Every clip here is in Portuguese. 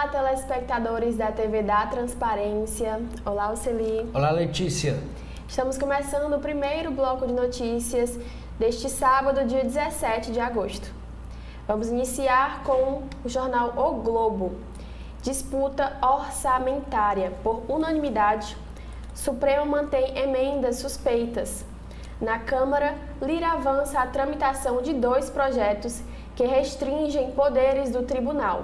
Olá, telespectadores da TV da Transparência. Olá, Oceli. Olá, Letícia. Estamos começando o primeiro bloco de notícias deste sábado, dia 17 de agosto. Vamos iniciar com o jornal O Globo. Disputa orçamentária. Por unanimidade, Supremo mantém emendas suspeitas. Na Câmara, Lira avança a tramitação de 2 projetos que restringem poderes do tribunal.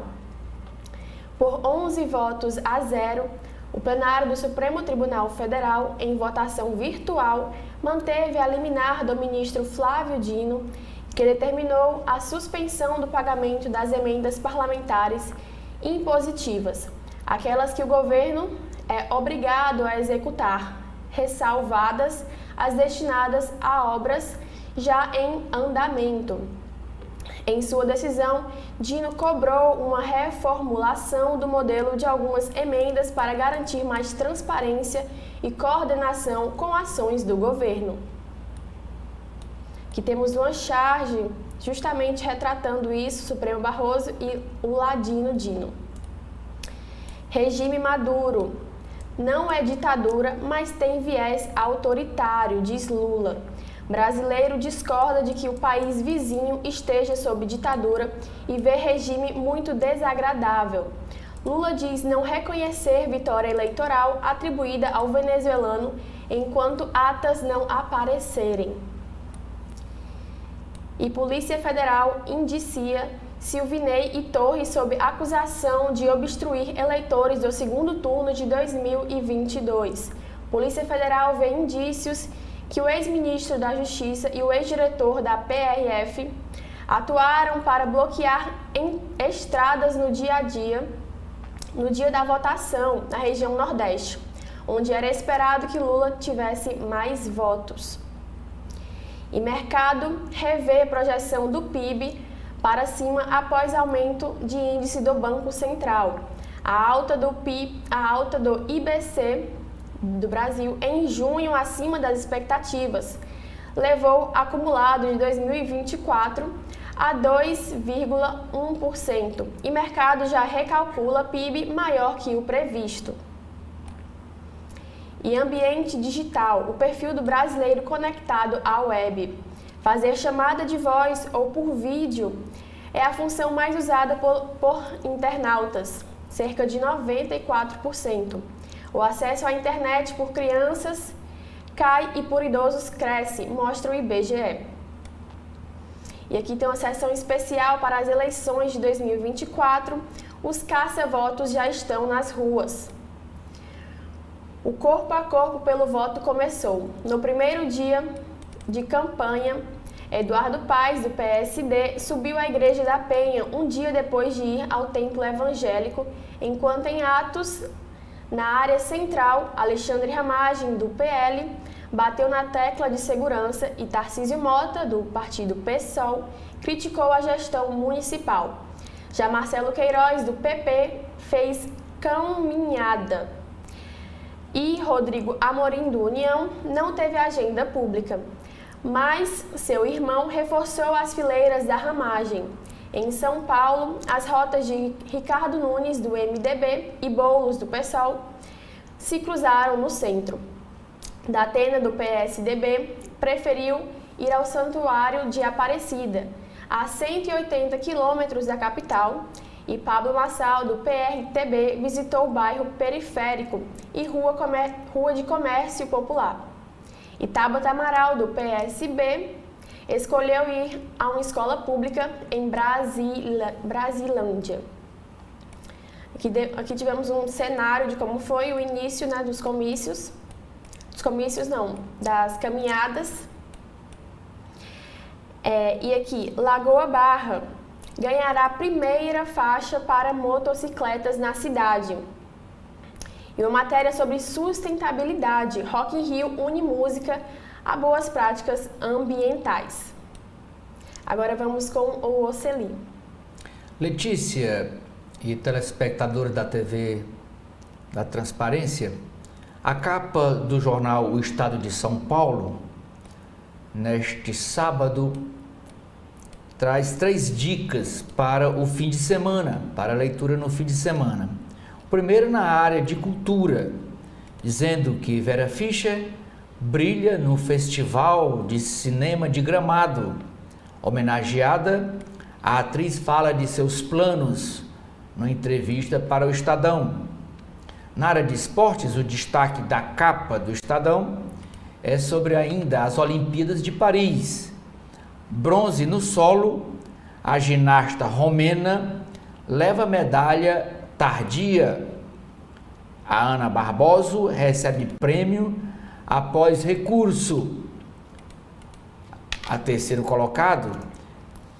Por 11 votos a 0, o plenário do Supremo Tribunal Federal, em votação virtual, manteve a liminar do ministro Flávio Dino, que determinou a suspensão do pagamento das emendas parlamentares impositivas, aquelas que o governo é obrigado a executar, ressalvadas as destinadas a obras já em andamento. Em sua decisão, Dino cobrou uma reformulação do modelo de algumas emendas para garantir mais transparência e coordenação com ações do governo. Aqui temos uma charge justamente retratando isso, Supremo Barroso e o ladino Dino. Regime Maduro. Não é ditadura, mas tem viés autoritário, diz Lula. Brasileiro discorda de que o país vizinho esteja sob ditadura e vê regime muito desagradável. Lula diz não reconhecer vitória eleitoral atribuída ao venezuelano enquanto atas não aparecerem. E Polícia Federal indicia Silvinei e Torres sob acusação de obstruir eleitores do segundo turno de 2022. Polícia Federal vê indícios que o ex-ministro da Justiça e o ex-diretor da PRF atuaram para bloquear estradas no dia da votação na região Nordeste, onde era esperado que Lula tivesse mais votos. E mercado revê projeção do PIB para cima após aumento de índice do Banco Central. A alta do IBC do Brasil em junho acima das expectativas levou acumulado de 2024 a 2,1% e mercado já recalcula PIB maior que o previsto. E ambiente digital, o perfil do brasileiro conectado à web. Fazer chamada de voz ou por vídeo é a função mais usada por internautas, cerca de 94%. O acesso à internet por crianças cai e por idosos cresce, mostra o IBGE. E aqui tem uma seção especial para as eleições de 2024. Os caça-votos já estão nas ruas. O corpo a corpo pelo voto começou. No primeiro dia de campanha, Eduardo Paes, do PSD, subiu à Igreja da Penha um dia depois de ir ao templo evangélico, enquanto em atos na área central, Alexandre Ramagem, do PL, bateu na tecla de segurança e Tarcísio Mota, do partido PSOL, criticou a gestão municipal. Já Marcelo Queiroz, do PP, fez caminhada. E Rodrigo Amorim, do União, não teve agenda pública, mas seu irmão reforçou as fileiras da Ramagem. Em São Paulo, as rotas de Ricardo Nunes, do MDB, e Boulos, do PSOL, se cruzaram no centro. Datena, do PSDB, preferiu ir ao Santuário de Aparecida, a 180 quilômetros da capital, e Pablo Marçal, do PRTB, visitou o bairro Periférico e Rua de Comércio Popular. E Tabata Amaral, do PSB, escolheu ir a uma escola pública em Brasilândia. Aqui tivemos um cenário de como foi o início, né, das caminhadas. E aqui, Lagoa Barra ganhará a primeira faixa para motocicletas na cidade. E uma matéria sobre sustentabilidade. Rock in Rio une música a boas práticas ambientais. Agora vamos com o Oceli. Letícia e telespectadores da TV da Transparência, a capa do jornal O Estado de São Paulo, neste sábado, traz 3 dicas para o fim de semana, para a leitura no fim de semana. O primeiro na área de cultura, dizendo que Vera Fischer brilha no Festival de Cinema de Gramado. Homenageada, a atriz fala de seus planos numa entrevista para o Estadão. Na área de esportes, o destaque da capa do Estadão é sobre ainda as Olimpíadas de Paris. Bronze no solo, a ginasta romena leva medalha tardia. A Ana Barbosa recebe prêmio após recurso. A terceiro colocado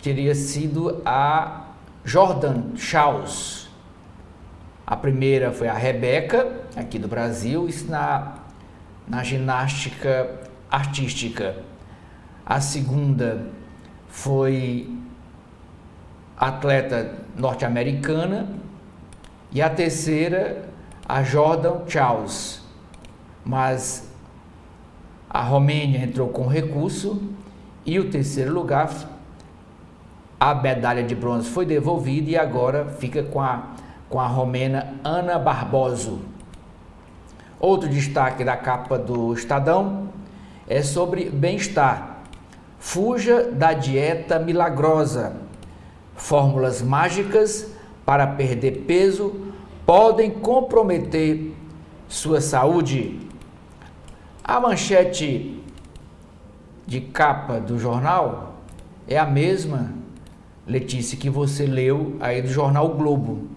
teria sido a Jordan Chaus. A primeira foi a Rebeca, aqui do Brasil, isso na ginástica artística. A segunda foi atleta norte-americana e a terceira a Jordan Chaus. Mas a Romênia entrou com recurso e o terceiro lugar, a medalha de bronze foi devolvida e agora fica com a romena Ana Barbosa. Outro destaque da capa do Estadão é sobre bem-estar. Fuja da dieta milagrosa. Fórmulas mágicas para perder peso podem comprometer sua saúde. A manchete de capa do jornal é a mesma, Letícia, que você leu aí do jornal o Globo.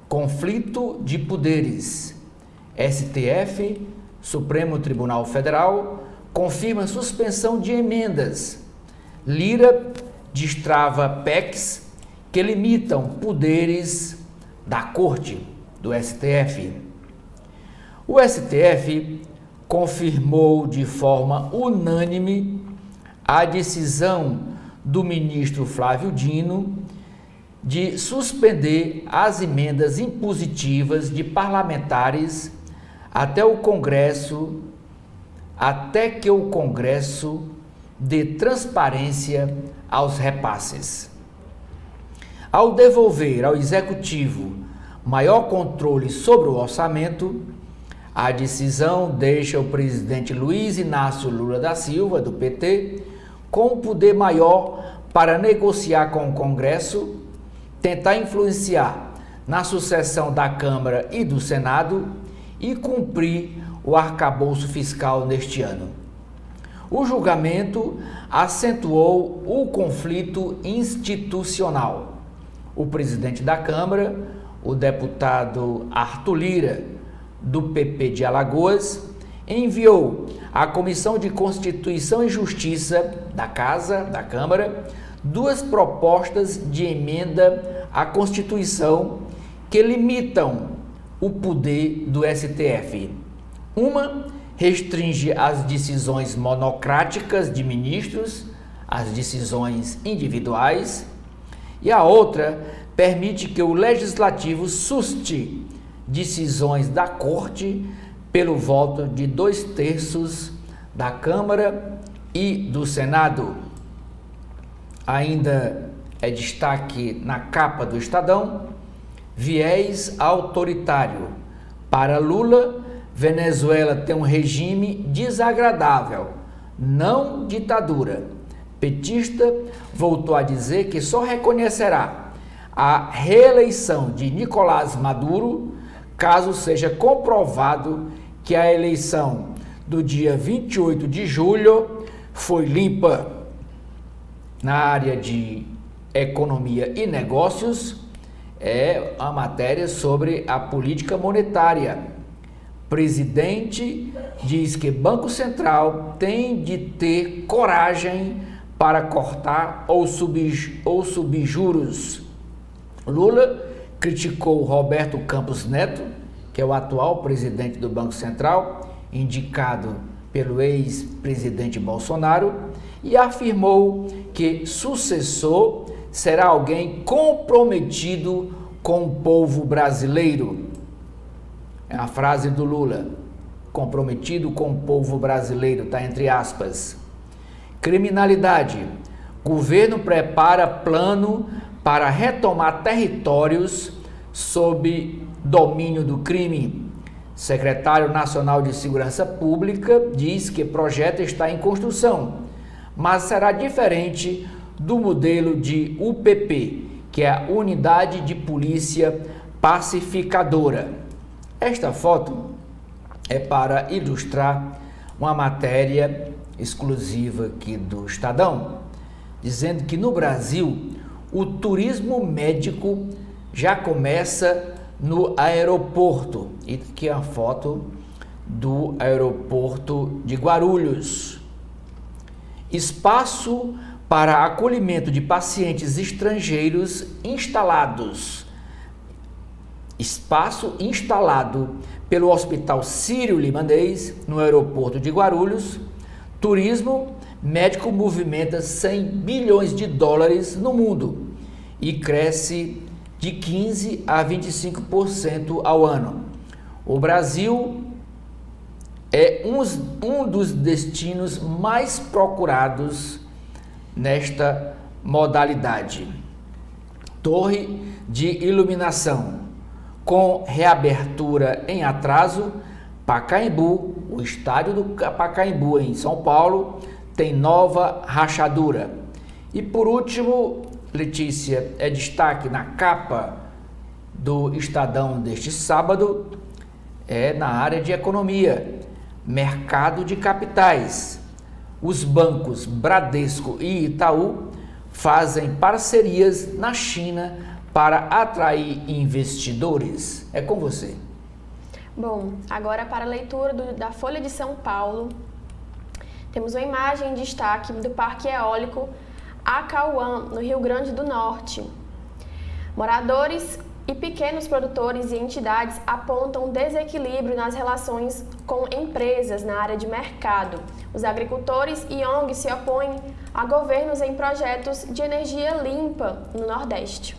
Conflito de poderes. STF, Supremo Tribunal Federal, confirma suspensão de emendas. Lira destrava PECs que limitam poderes da Corte, do STF. O STF confirmou de forma unânime a decisão do ministro Flávio Dino de suspender as emendas impositivas de parlamentares até que o Congresso dê transparência aos repasses. Ao devolver ao Executivo maior controle sobre o orçamento, a decisão deixa o presidente Luiz Inácio Lula da Silva, do PT, com um poder maior para negociar com o Congresso, tentar influenciar na sucessão da Câmara e do Senado e cumprir o arcabouço fiscal neste ano. O julgamento acentuou o conflito institucional. O presidente da Câmara, o deputado Arthur Lira, do PP de Alagoas, enviou à Comissão de Constituição e Justiça da Câmara, 2 propostas de emenda à Constituição que limitam o poder do STF. Uma restringe as decisões monocráticas de ministros, as decisões individuais, e a outra permite que o Legislativo suste decisões da Corte pelo voto de 2/3 da Câmara e do Senado. Ainda é destaque na capa do Estadão: viés autoritário. Para Lula, Venezuela tem um regime desagradável, não ditadura. Petista voltou a dizer que só reconhecerá a reeleição de Nicolás Maduro caso seja comprovado que a eleição do dia 28 de julho foi limpa. Na área de economia e negócios, é a matéria sobre a política monetária. Presidente diz que Banco Central tem de ter coragem para cortar ou subir juros. Lula criticou Roberto Campos Neto, que é o atual presidente do Banco Central, indicado pelo ex-presidente Bolsonaro, e afirmou que sucessor será alguém comprometido com o povo brasileiro. É a frase do Lula, comprometido com o povo brasileiro, está entre aspas. Criminalidade. Governo prepara plano para retomar territórios sob domínio do crime. Secretário Nacional de Segurança Pública diz que o projeto está em construção, mas será diferente do modelo de UPP, que é a Unidade de Polícia Pacificadora. Esta foto é para ilustrar uma matéria exclusiva aqui do Estadão, dizendo que no Brasil o turismo médico já começa no aeroporto. E aqui é a foto do aeroporto de Guarulhos. Espaço para acolhimento de pacientes estrangeiros instalados. Espaço instalado pelo Hospital Sírio-Libanês no aeroporto de Guarulhos. Turismo médico movimenta 100 bilhões de dólares no mundo e cresce de 15% a 25% ao ano. O Brasil é um dos destinos mais procurados nesta modalidade. Torre de iluminação. Com reabertura em atraso, Pacaembu, o estádio do Pacaembu em São Paulo, tem nova rachadura. E por último, Letícia, é destaque na capa do Estadão deste sábado, é na área de economia, mercado de capitais. Os bancos Bradesco e Itaú fazem parcerias na China para atrair investidores. É com você. Bom, agora para a leitura da Folha de São Paulo, temos uma imagem em destaque do Parque Eólico Acauã, no Rio Grande do Norte. Moradores e pequenos produtores e entidades apontam desequilíbrio nas relações com empresas na área de mercado. Os agricultores e ONGs se opõem a governos em projetos de energia limpa no Nordeste.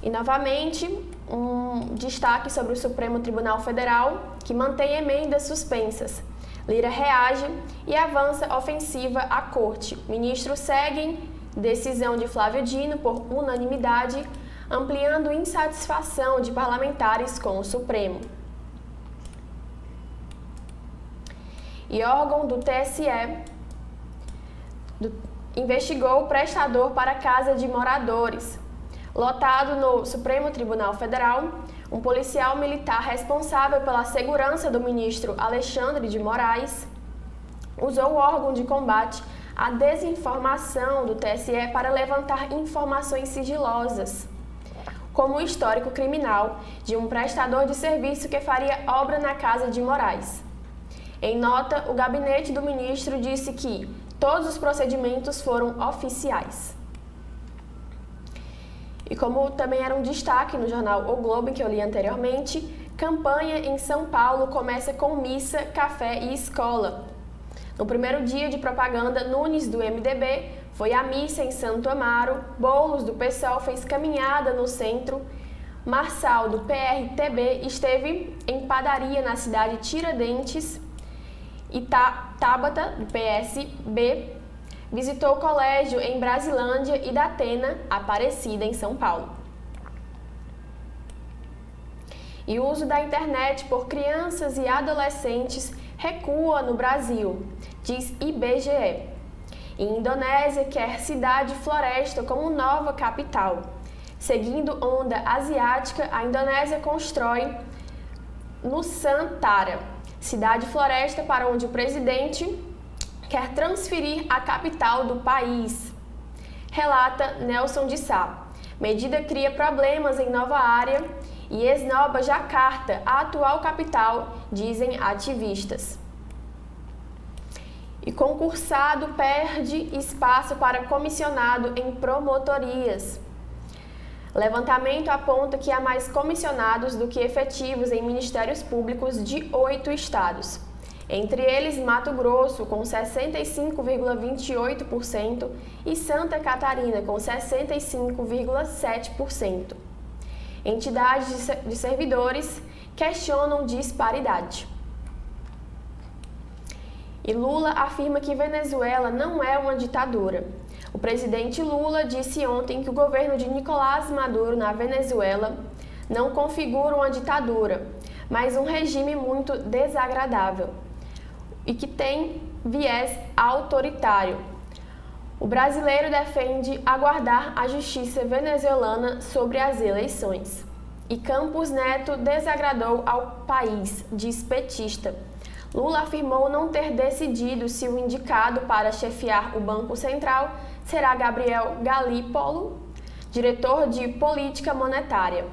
E novamente, um destaque sobre o Supremo Tribunal Federal, que mantém emendas suspensas. Lira reage e avança ofensiva à Corte. Ministros seguem decisão de Flávio Dino por unanimidade, ampliando insatisfação de parlamentares com o Supremo. E órgão do TSE investigou o prestador para casa de moradores. Lotado no Supremo Tribunal Federal, um policial militar responsável pela segurança do ministro Alexandre de Moraes usou o órgão de combate à desinformação do TSE para levantar informações sigilosas, como o histórico criminal de um prestador de serviço que faria obra na casa de Moraes. Em nota, o gabinete do ministro disse que todos os procedimentos foram oficiais. E como também era um destaque no jornal O Globo, que eu li anteriormente, campanha em São Paulo começa com missa, café e escola. No primeiro dia de propaganda, Nunes, do MDB, foi à missa em Santo Amaro, Boulos, do PSOL, fez caminhada no centro, Marçal, do PRTB, esteve em padaria na cidade de Tiradentes e Tabata, do PSB, visitou o colégio em Brasilândia e Datena, Aparecida, em São Paulo. E o uso da internet por crianças e adolescentes recua no Brasil, diz IBGE. E Indonésia quer cidade-floresta como nova capital. Seguindo onda asiática, a Indonésia constrói Nusantara, cidade-floresta para onde o presidente quer transferir a capital do país. Relata Nelson de Sá. Medida cria problemas em nova área e esnoba Jacarta, a atual capital, dizem ativistas. E concursado perde espaço para comissionado em promotorias. Levantamento aponta que há mais comissionados do que efetivos em ministérios públicos de 8 estados. Entre eles, Mato Grosso, com 65,28% e Santa Catarina, com 65,7%. Entidades de servidores questionam disparidade. E Lula afirma que Venezuela não é uma ditadura. O presidente Lula disse ontem que o governo de Nicolás Maduro na Venezuela não configura uma ditadura, mas um regime muito desagradável e que tem viés autoritário. O brasileiro defende aguardar a justiça venezuelana sobre as eleições. E Campos Neto desagradou ao país, diz petista. Lula afirmou não ter decidido se o indicado para chefiar o Banco Central será Gabriel Galípolo, diretor de política monetária.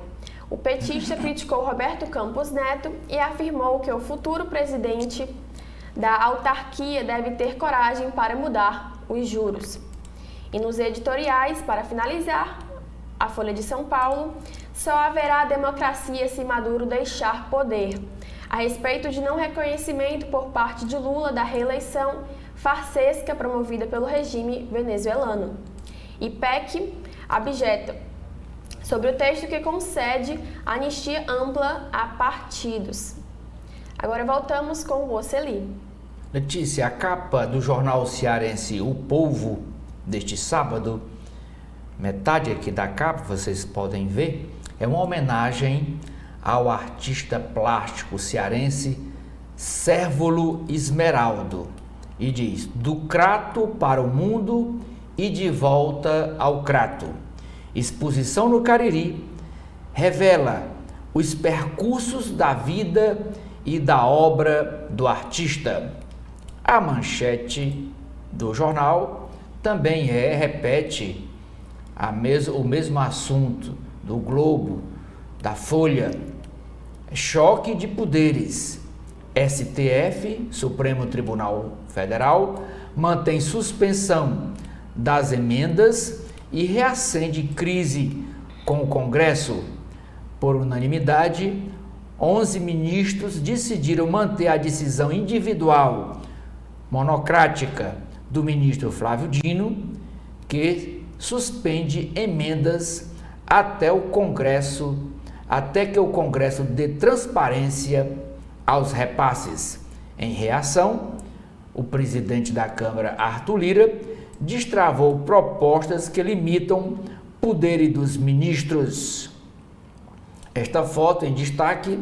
O petista criticou Roberto Campos Neto e afirmou que o futuro presidente da autarquia deve ter coragem para mudar os juros. E nos editoriais, para finalizar, a Folha de São Paulo, só haverá democracia se Maduro deixar poder. A respeito de não reconhecimento por parte de Lula da reeleição farsesca promovida pelo regime venezuelano. E PEC abjeta sobre o texto que concede anistia ampla a partidos. Agora voltamos com o Oceli. Letícia, a capa do jornal cearense O Povo deste sábado, metade aqui da capa, vocês podem ver, é uma homenagem ao artista plástico cearense Cérvulo Esmeraldo. E diz: do crato para o mundo e de volta ao crato. Exposição no Cariri revela os percursos da vida e da obra do artista. A manchete do jornal também repete o mesmo assunto do Globo, da Folha. Choque de poderes. STF, Supremo Tribunal Federal, mantém suspensão das emendas e reacende crise com o Congresso. Por unanimidade, 11 ministros decidiram manter a decisão individual monocrática do ministro Flávio Dino, que suspende emendas até que o Congresso dê transparência aos repasses. Em reação, o presidente da Câmara, Arthur Lira, destravou propostas que limitam poderes dos ministros. Esta foto em destaque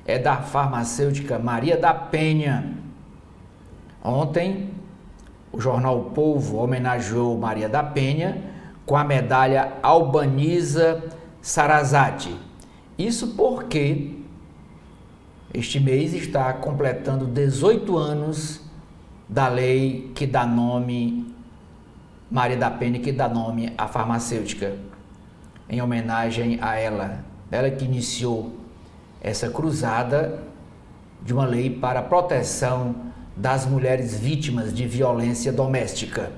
é da farmacêutica Maria da Penha. Ontem, o jornal O Povo homenageou Maria da Penha com a medalha Albaniza Sarazate. Isso porque este mês está completando 18 anos da lei que dá nome, Maria da Penha, que dá nome à farmacêutica, em homenagem a ela. Ela que iniciou essa cruzada de uma lei para a proteção das mulheres vítimas de violência doméstica.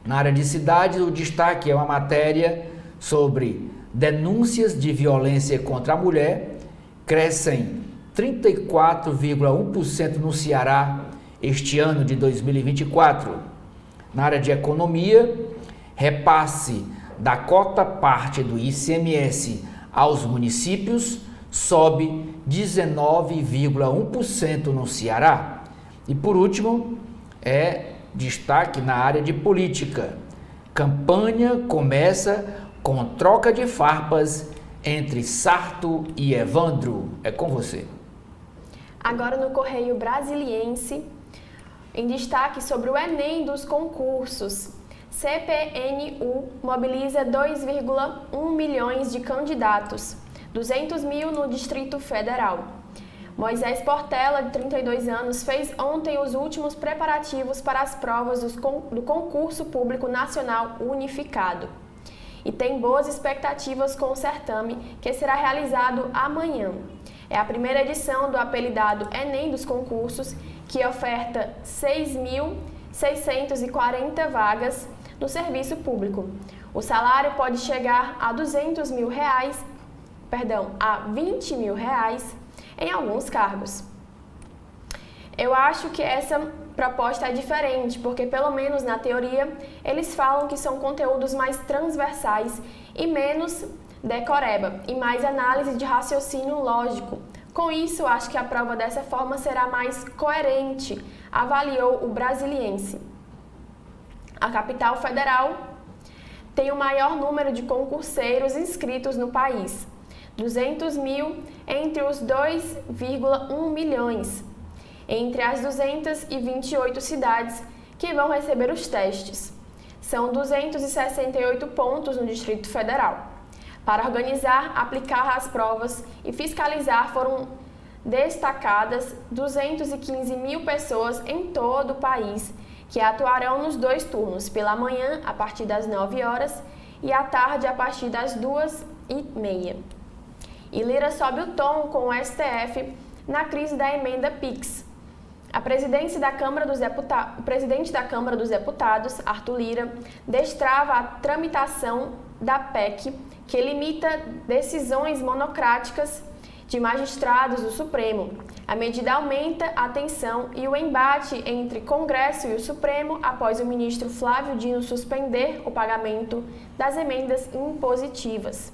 Na área de cidades, o destaque é uma matéria sobre denúncias de violência contra a mulher crescem 34,1% no Ceará este ano de 2024. Na área de economia, repasse da cota parte do ICMS aos municípios sobe 19,1% no Ceará. E por último, destaque na área de política. Campanha começa com troca de farpas entre Sarto e Evandro. É com você. Agora no Correio Brasiliense, em destaque sobre o Enem dos concursos. CPNU mobiliza 2,1 milhões de candidatos, 200 mil no Distrito Federal. Moisés Portela, de 32 anos, fez ontem os últimos preparativos para as provas do Concurso Público Nacional Unificado. E tem boas expectativas com o certame, que será realizado amanhã. É a primeira edição do apelidado Enem dos concursos, que oferta 6.640 vagas no serviço público. O salário pode chegar a R$20 mil em alguns cargos. Eu acho que essa proposta é diferente, porque pelo menos na teoria eles falam que são conteúdos mais transversais e menos decoreba, e mais análise de raciocínio lógico, Com isso, acho que a prova dessa forma será mais coerente, avaliou o Brasiliense. A capital federal tem o maior número de concurseiros inscritos no país, 200 mil entre os 2,1 milhões, entre as 228 cidades que vão receber os testes. São 268 pontos no Distrito Federal. Para organizar, aplicar as provas e fiscalizar foram destacadas 215 mil pessoas em todo o país, que atuarão nos 2 turnos, pela manhã a partir das 9 horas e à tarde a partir das 2h30. E Lira sobe o tom com o STF na crise da emenda PIX. O presidente da Câmara dos Deputados, Arthur Lira, destrava a tramitação da PEC, que limita decisões monocráticas de magistrados do Supremo. A medida aumenta a tensão e o embate entre Congresso e o Supremo após o ministro Flávio Dino suspender o pagamento das emendas impositivas.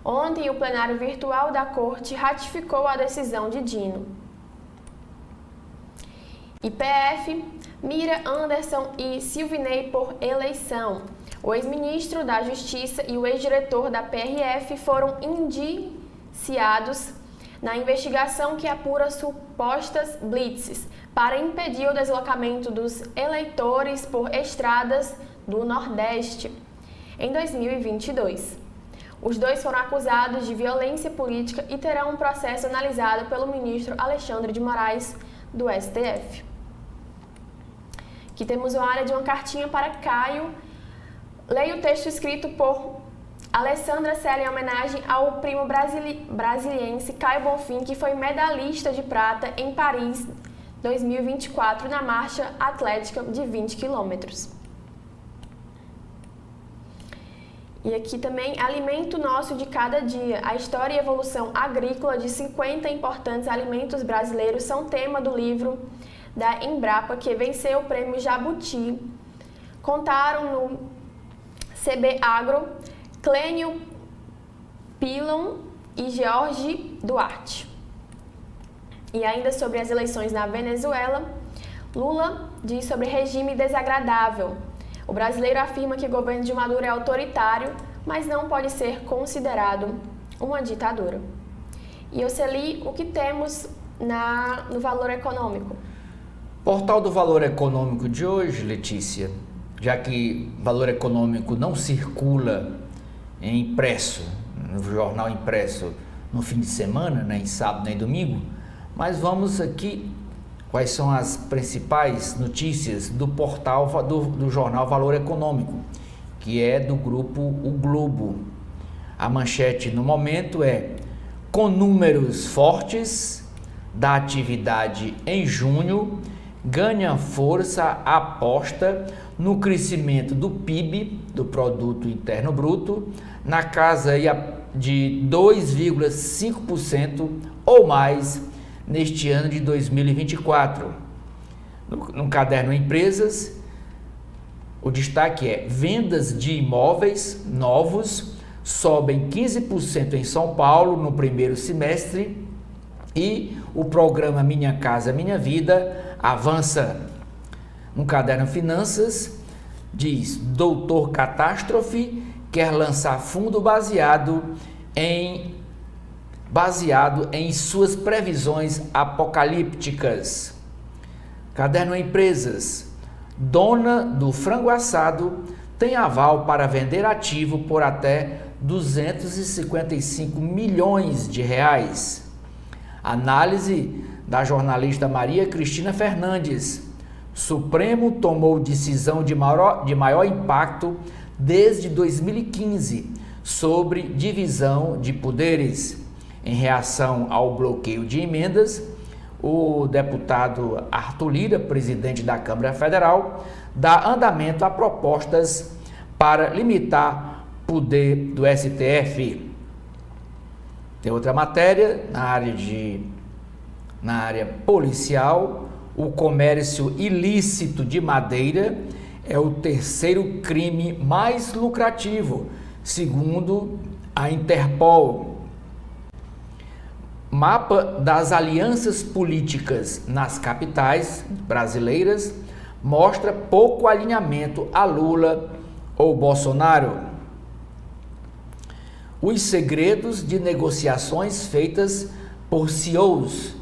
Ontem, o plenário virtual da Corte ratificou a decisão de Dino. IPF mira Anderson e Silvinei por eleição. O ex-ministro da Justiça e o ex-diretor da PRF foram indiciados na investigação que apura supostas blitzes para impedir o deslocamento dos eleitores por estradas do Nordeste em 2022. Os dois foram acusados de violência política e terão um processo analisado pelo ministro Alexandre de Moraes, do STF. Aqui temos uma área de uma cartinha para Caio. Leia o texto escrito por Alessandra Sela em homenagem ao primo brasiliense Caio Bonfim, que foi medalhista de prata em Paris 2024 na marcha atlética de 20 quilômetros. E aqui também, Alimento Nosso de Cada Dia. A história e evolução agrícola de 50 importantes alimentos brasileiros são tema do livro da Embrapa, que venceu o prêmio Jabuti. Contaram no CB Agro, Clênio Pilon e George Duarte. E ainda sobre as eleições na Venezuela, Lula diz sobre regime desagradável. O brasileiro afirma que o governo de Maduro é autoritário, mas não pode ser considerado uma ditadura. E Oceli, o que temos no Valor Econômico? Portal do Valor Econômico de hoje, Letícia, já que Valor Econômico não circula em impresso, no jornal impresso no fim de semana, nem sábado nem domingo, mas vamos aqui, quais são as principais notícias do portal do jornal Valor Econômico, que é do grupo O Globo. A manchete no momento é: com números fortes da atividade em junho, ganha força a aposta no crescimento do PIB, do Produto Interno Bruto, na casa de 2,5% ou mais neste ano de 2024. No caderno Empresas, o destaque é: vendas de imóveis novos sobem 15% em São Paulo no primeiro semestre e o programa Minha Casa Minha Vida avança. No caderno Finanças, diz: Doutor Catástrofe quer lançar fundo baseado em suas previsões apocalípticas. Caderno Empresas: dona do frango assado tem aval para vender ativo por até 255 milhões de reais. Análise da jornalista Maria Cristina Fernandes: Supremo tomou decisão de maior impacto desde 2015 sobre divisão de poderes. Em reação ao bloqueio de emendas, o deputado Arthur Lira, presidente da Câmara Federal, dá andamento a propostas para limitar poder do STF. Tem outra matéria na área policial: o comércio ilícito de madeira é o terceiro crime mais lucrativo, segundo a Interpol. Mapa das alianças políticas nas capitais brasileiras mostra pouco alinhamento a Lula ou Bolsonaro. Os segredos de negociações feitas por CEOs.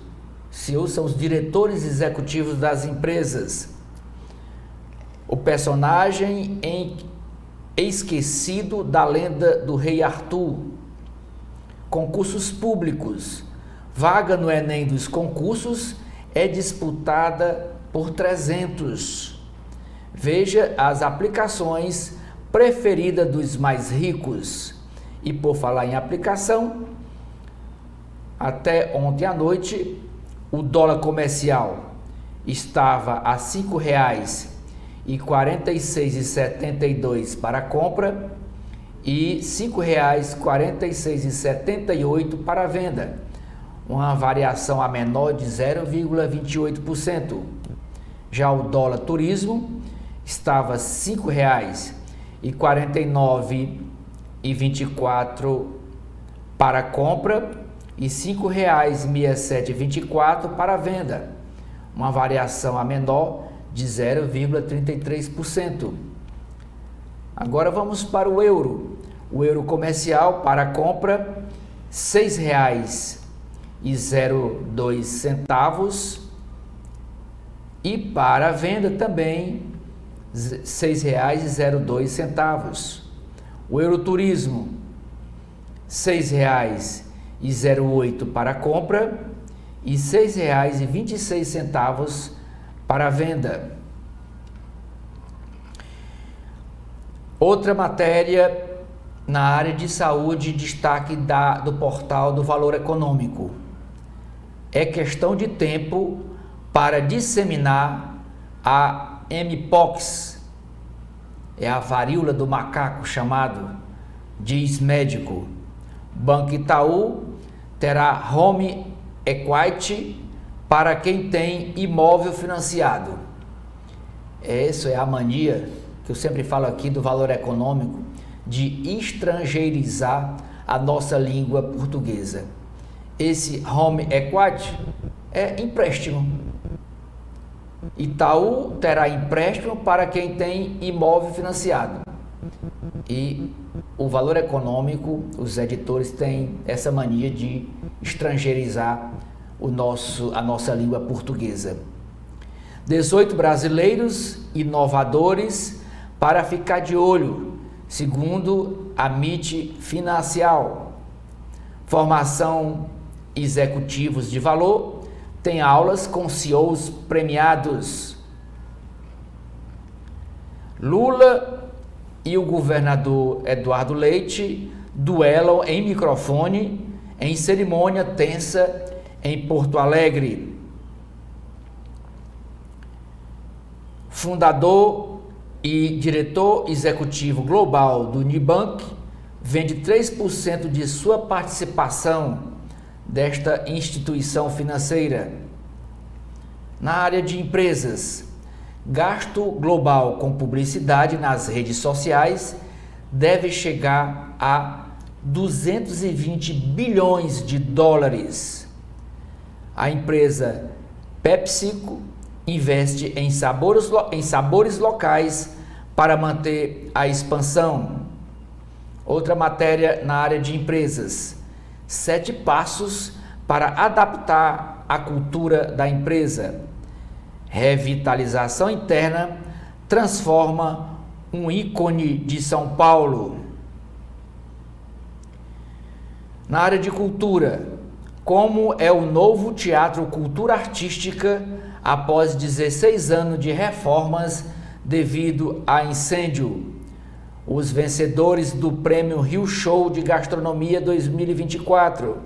CEOs são os diretores executivos das empresas. O personagem esquecido da lenda do rei Arthur. Concursos públicos. Vaga no Enem dos concursos é disputada por 300. Veja as aplicações preferidas dos mais ricos. E por falar em aplicação, até ontem à noite, o dólar comercial estava a R$ 5,46,72 para a compra e R$ 5,46,78 para a venda, uma variação a menor de 0,28%. Já o dólar turismo estava R$ 5,49,24 para a compra e R$ 5,6724 para a venda, uma variação a menor de 0,33%. Agora vamos para o euro. O euro comercial para a compra R$ 6,02 e para a venda também R$ 6,02. O euro turismo R$ 6,08 para a compra e R$ 6,26 para a venda. Outra matéria na área de saúde, destaque do portal do Valor Econômico. É questão de tempo para disseminar a Mpox, é a varíola do macaco chamado, diz médico. Banco Itaú terá home equity para quem tem imóvel financiado. Essa é a mania que eu sempre falo aqui do Valor Econômico, de estrangeirizar a nossa língua portuguesa. Esse home equity é empréstimo. Itaú terá empréstimo para quem tem imóvel financiado. E o Valor Econômico, os editores têm essa mania de estrangeirizar a nossa língua portuguesa. 18 brasileiros inovadores para ficar de olho, segundo a MIT Financial. Formação executivos de valor, tem aulas com CEOs premiados. Lula e o governador Eduardo Leite duelam em microfone em cerimônia tensa em Porto Alegre. Fundador e diretor executivo global do Nubank vende 3% de sua participação desta instituição financeira. Na área de empresas, gasto global com publicidade nas redes sociais deve chegar a 220 bilhões de dólares. A empresa PepsiCo investe em sabores locais para manter a expansão. Outra matéria na área de empresas: 7 passos para adaptar a cultura da empresa. Revitalização interna transforma um ícone de São Paulo. Na área de cultura, como é o novo Teatro Cultura Artística após 16 anos de reformas devido a incêndio? Os vencedores do Prêmio Rio Show de Gastronomia 2024.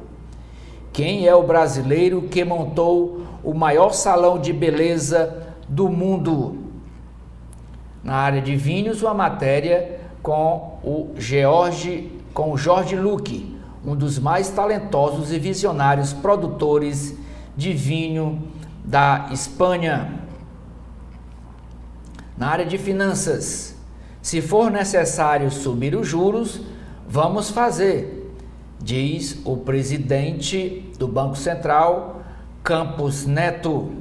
Quem é o brasileiro que montou o maior salão de beleza do mundo? Na área de vinhos, uma matéria com o Jorge Luque, um dos mais talentosos e visionários produtores de vinho da Espanha. Na área de finanças, se for necessário subir os juros, vamos fazer, diz o presidente do Banco Central, Campos Neto.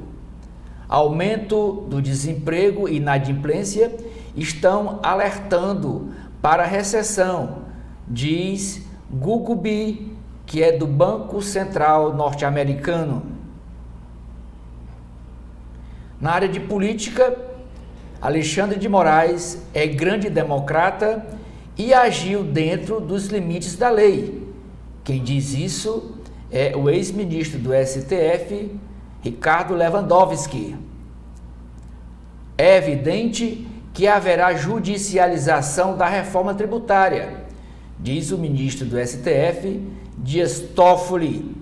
Aumento do desemprego e inadimplência estão alertando para a recessão, diz Gugubi, que é do Banco Central norte-americano. Na área de política, Alexandre de Moraes é grande democrata e agiu dentro dos limites da lei. Quem diz isso é o ex-ministro do STF, Ricardo Lewandowski. É evidente que haverá judicialização da reforma tributária, diz o ministro do STF, Dias Toffoli.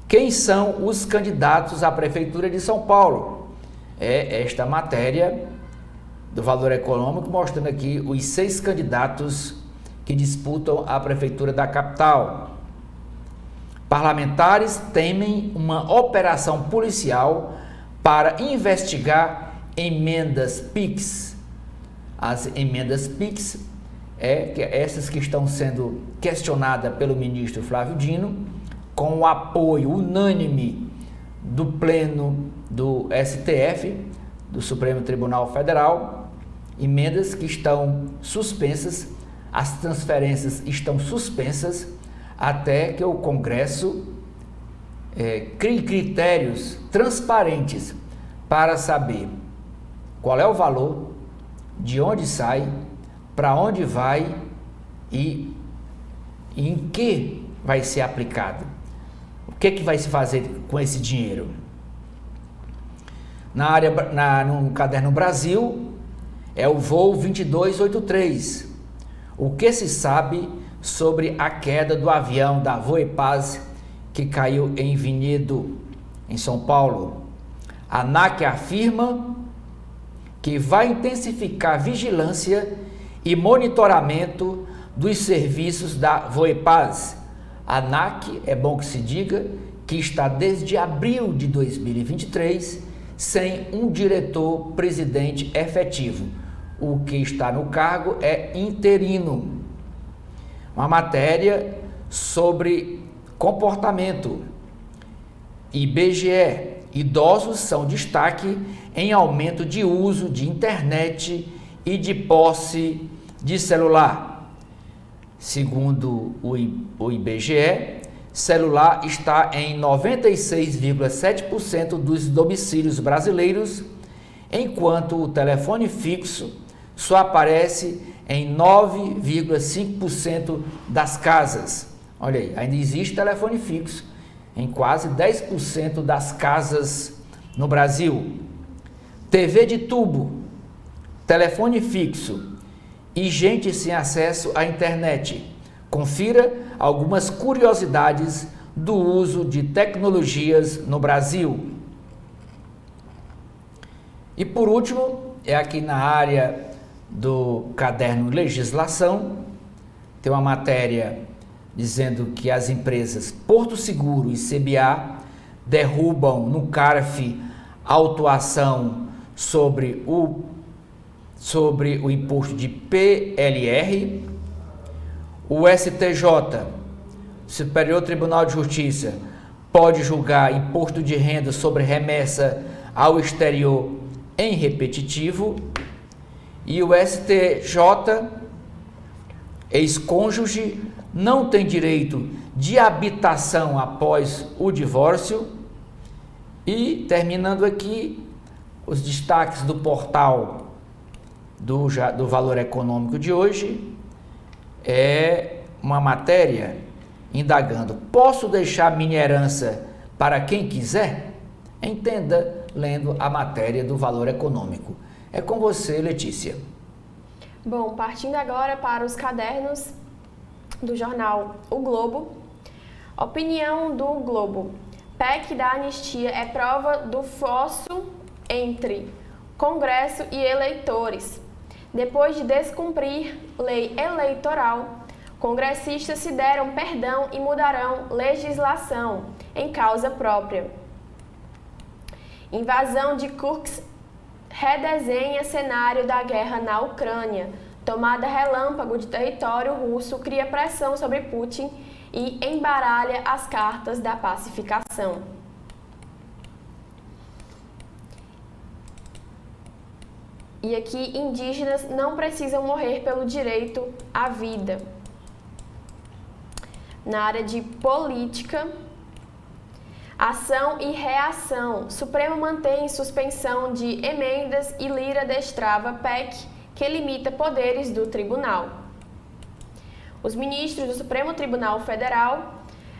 Quem são os candidatos à Prefeitura de São Paulo? É esta matéria do Valor Econômico, mostrando aqui os 6 candidatos que disputam a Prefeitura da capital. Parlamentares temem uma operação policial para investigar emendas PIX. As emendas PIX essas que estão sendo questionadas pelo ministro Flávio Dino, com o apoio unânime do Pleno do STF, do Supremo Tribunal Federal, emendas que estão suspensas, as transferências estão suspensas até que o Congresso crie critérios transparentes para saber qual é o valor, de onde sai, para onde vai e em que vai ser aplicado. O que vai se fazer com esse dinheiro? No Caderno Brasil, é o voo 2283. O que se sabe sobre a queda do avião da Voepaz que caiu em Vinhedo, em São Paulo? A ANAC afirma que vai intensificar vigilância e monitoramento dos serviços da Voepaz. A ANAC, é bom que se diga, que está desde abril de 2023 sem um diretor-presidente efetivo. O que está no cargo é interino. Uma matéria sobre comportamento. IBGE. Idosos são destaque em aumento de uso de internet e de posse de celular. Segundo o IBGE, celular está em 96,7% dos domicílios brasileiros, enquanto o telefone fixo só aparece em 9,5% das casas. Olha aí, ainda existe telefone fixo em quase 10% das casas no Brasil. TV de tubo, telefone fixo e gente sem acesso à internet. Confira algumas curiosidades do uso de tecnologias no Brasil. E por último, é aqui na área do caderno Legislação, tem uma matéria dizendo que as empresas Porto Seguro e CBA derrubam no CARF autuação sobre o imposto de PLR. O STJ, Superior Tribunal de Justiça, pode julgar imposto de renda sobre remessa ao exterior em repetitivo. E o STJ, ex-cônjuge, não tem direito de habitação após o divórcio. E, terminando aqui, os destaques do portal do Valor Econômico de hoje, é uma matéria indagando: posso deixar minha herança para quem quiser? Entenda lendo a matéria do Valor Econômico. É com você, Letícia. Bom, partindo agora para os cadernos do jornal O Globo. Opinião do Globo. PEC da anistia é prova do fosso entre Congresso e eleitores. Depois de descumprir lei eleitoral, congressistas se deram perdão e mudarão legislação em causa própria. Invasão de Kursk redesenha cenário da guerra na Ucrânia. Tomada relâmpago de território russo cria pressão sobre Putin e embaralha as cartas da pacificação. E aqui, indígenas não precisam morrer pelo direito à vida. Na área de política, ação e reação. Supremo mantém suspensão de emendas e Lira destrava PEC que limita poderes do tribunal. Os ministros do Supremo Tribunal Federal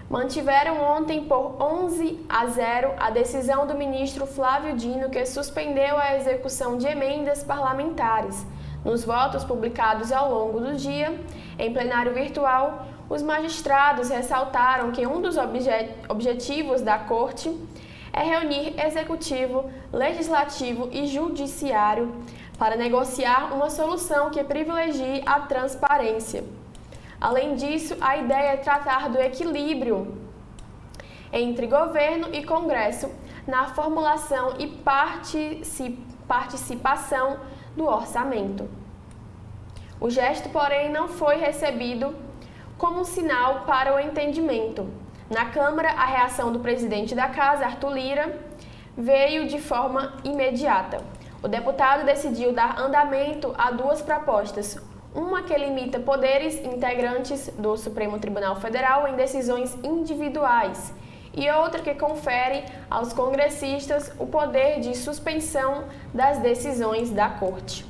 mantiveram ontem por 11-0 a decisão do ministro Flávio Dino que suspendeu a execução de emendas parlamentares. Nos votos publicados ao longo do dia, em plenário virtual, os magistrados ressaltaram que um dos objetivos da Corte é reunir executivo, legislativo e judiciário para negociar uma solução que privilegie a transparência. Além disso, a ideia é tratar do equilíbrio entre governo e Congresso na formulação e participação do orçamento. O gesto, porém, não foi recebido como um sinal para o entendimento. Na Câmara, a reação do presidente da Casa, Arthur Lira, veio de forma imediata. O deputado decidiu dar andamento a duas propostas, uma que limita poderes integrantes do Supremo Tribunal Federal em decisões individuais e outra que confere aos congressistas o poder de suspensão das decisões da Corte.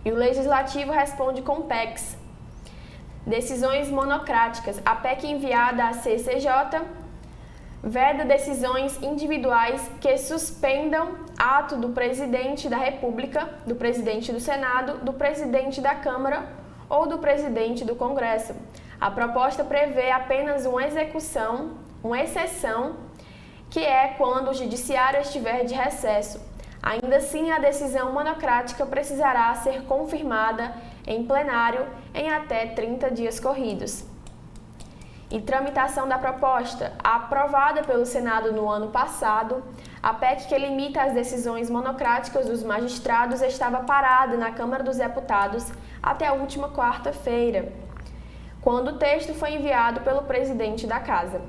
E o Legislativo responde com PECs. Decisões monocráticas. A PEC enviada à CCJ veda decisões individuais que suspendam ato do presidente da República, do presidente do Senado, do presidente da Câmara ou do presidente do Congresso. A proposta prevê apenas uma exceção, que é quando o judiciário estiver de recesso. Ainda assim, a decisão monocrática precisará ser confirmada em plenário em até 30 dias corridos. E tramitação da proposta. Aprovada pelo Senado no ano passado, a PEC que limita as decisões monocráticas dos magistrados estava parada na Câmara dos Deputados até a última quarta-feira, quando o texto foi enviado pelo presidente da Casa.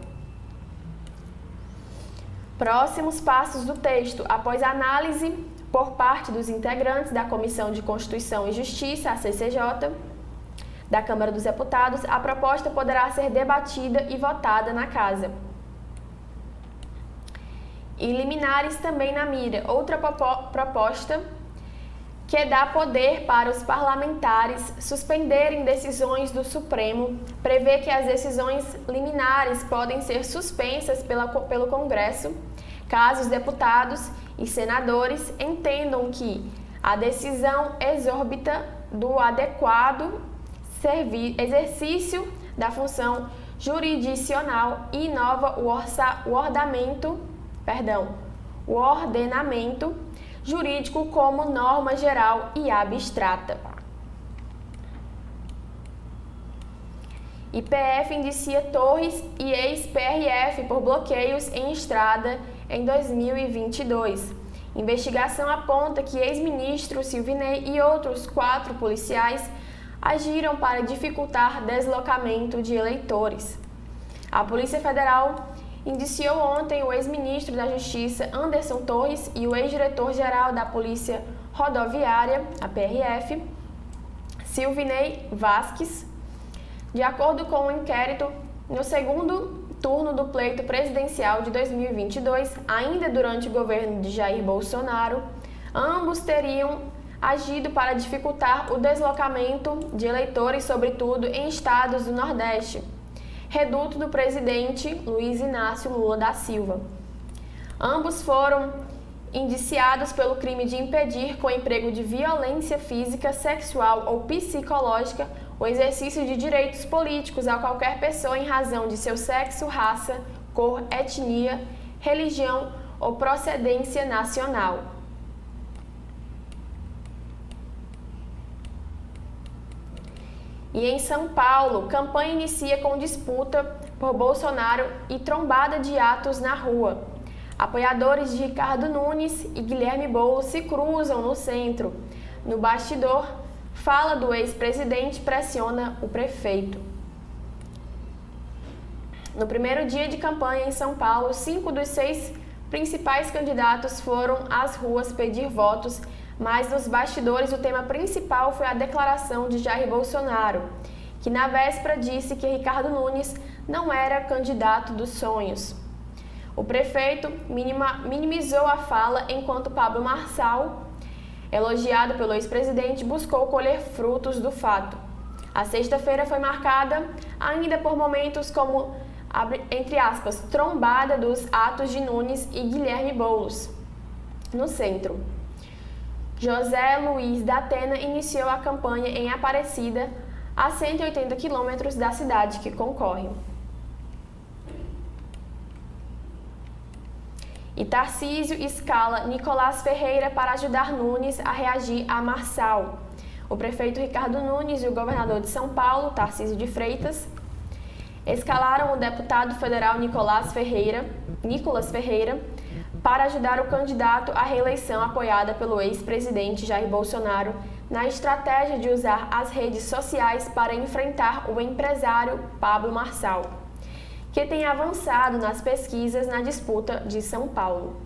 Próximos passos do texto. Após análise por parte dos integrantes da Comissão de Constituição e Justiça, a CCJ, da Câmara dos Deputados, a proposta poderá ser debatida e votada na Casa. E liminares também na mira. Outra proposta que dá poder para os parlamentares suspenderem decisões do Supremo, prevê que as decisões liminares podem ser suspensas pelo Congresso, caso os deputados e senadores entendam que a decisão exorbita do adequado exercício da função jurisdicional e inova o ordenamento jurídico como norma geral e abstrata. IPF indicia Torres e ex-PRF por bloqueios em estrada em 2022. Investigação aponta que ex-ministro Silvinei e outros 4 policiais agiram para dificultar deslocamento de eleitores. A Polícia Federal indiciou ontem o ex-ministro da Justiça Anderson Torres e o ex-diretor-geral da Polícia Rodoviária, a PRF, Silvinei Vasques. De acordo com o inquérito, no segundo turno do pleito presidencial de 2022, ainda durante o governo de Jair Bolsonaro, ambos teriam agido para dificultar o deslocamento de eleitores, sobretudo em estados do Nordeste, reduto do presidente Luiz Inácio Lula da Silva. Ambos foram indiciados pelo crime de impedir, com emprego de violência física, sexual ou psicológica, o exercício de direitos políticos a qualquer pessoa em razão de seu sexo, raça, cor, etnia, religião ou procedência nacional. E em São Paulo, campanha inicia com disputa por Bolsonaro e trombada de atos na rua. Apoiadores de Ricardo Nunes e Guilherme Boulos se cruzam no centro. No bastidor, fala do ex-presidente pressiona o prefeito. No primeiro dia de campanha em São Paulo, 5 dos 6 principais candidatos foram às ruas pedir votos, mas nos bastidores o tema principal foi a declaração de Jair Bolsonaro, que na véspera disse que Ricardo Nunes não era candidato dos sonhos. O prefeito minimizou a fala enquanto Pablo Marçal, elogiado pelo ex-presidente, buscou colher frutos do fato. A sexta-feira foi marcada ainda por momentos como, entre aspas, trombada dos atos de Nunes e Guilherme Boulos. No centro, José Luiz da Atena iniciou a campanha em Aparecida, a 180 quilômetros da cidade que concorre. E Tarcísio escala Nicolás Ferreira para ajudar Nunes a reagir a Marçal. O prefeito Ricardo Nunes e o governador de São Paulo, Tarcísio de Freitas, escalaram o deputado federal Nicolás Ferreira para ajudar o candidato à reeleição apoiada pelo ex-presidente Jair Bolsonaro na estratégia de usar as redes sociais para enfrentar o empresário Pablo Marçal, que tem avançado nas pesquisas na disputa de São Paulo.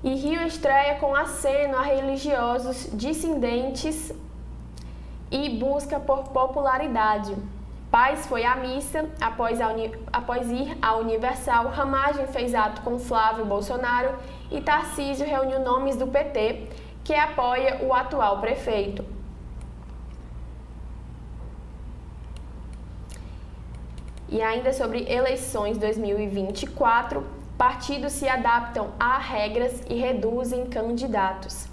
E Rio estreia com aceno a religiosos dissidentes e busca por popularidade. Paz foi à missa após ir à Universal, Ramagem fez ato com Flávio Bolsonaro e Tarcísio reuniu nomes do PT, que apoia o atual prefeito. E ainda sobre eleições 2024, partidos se adaptam a regras e reduzem candidatos.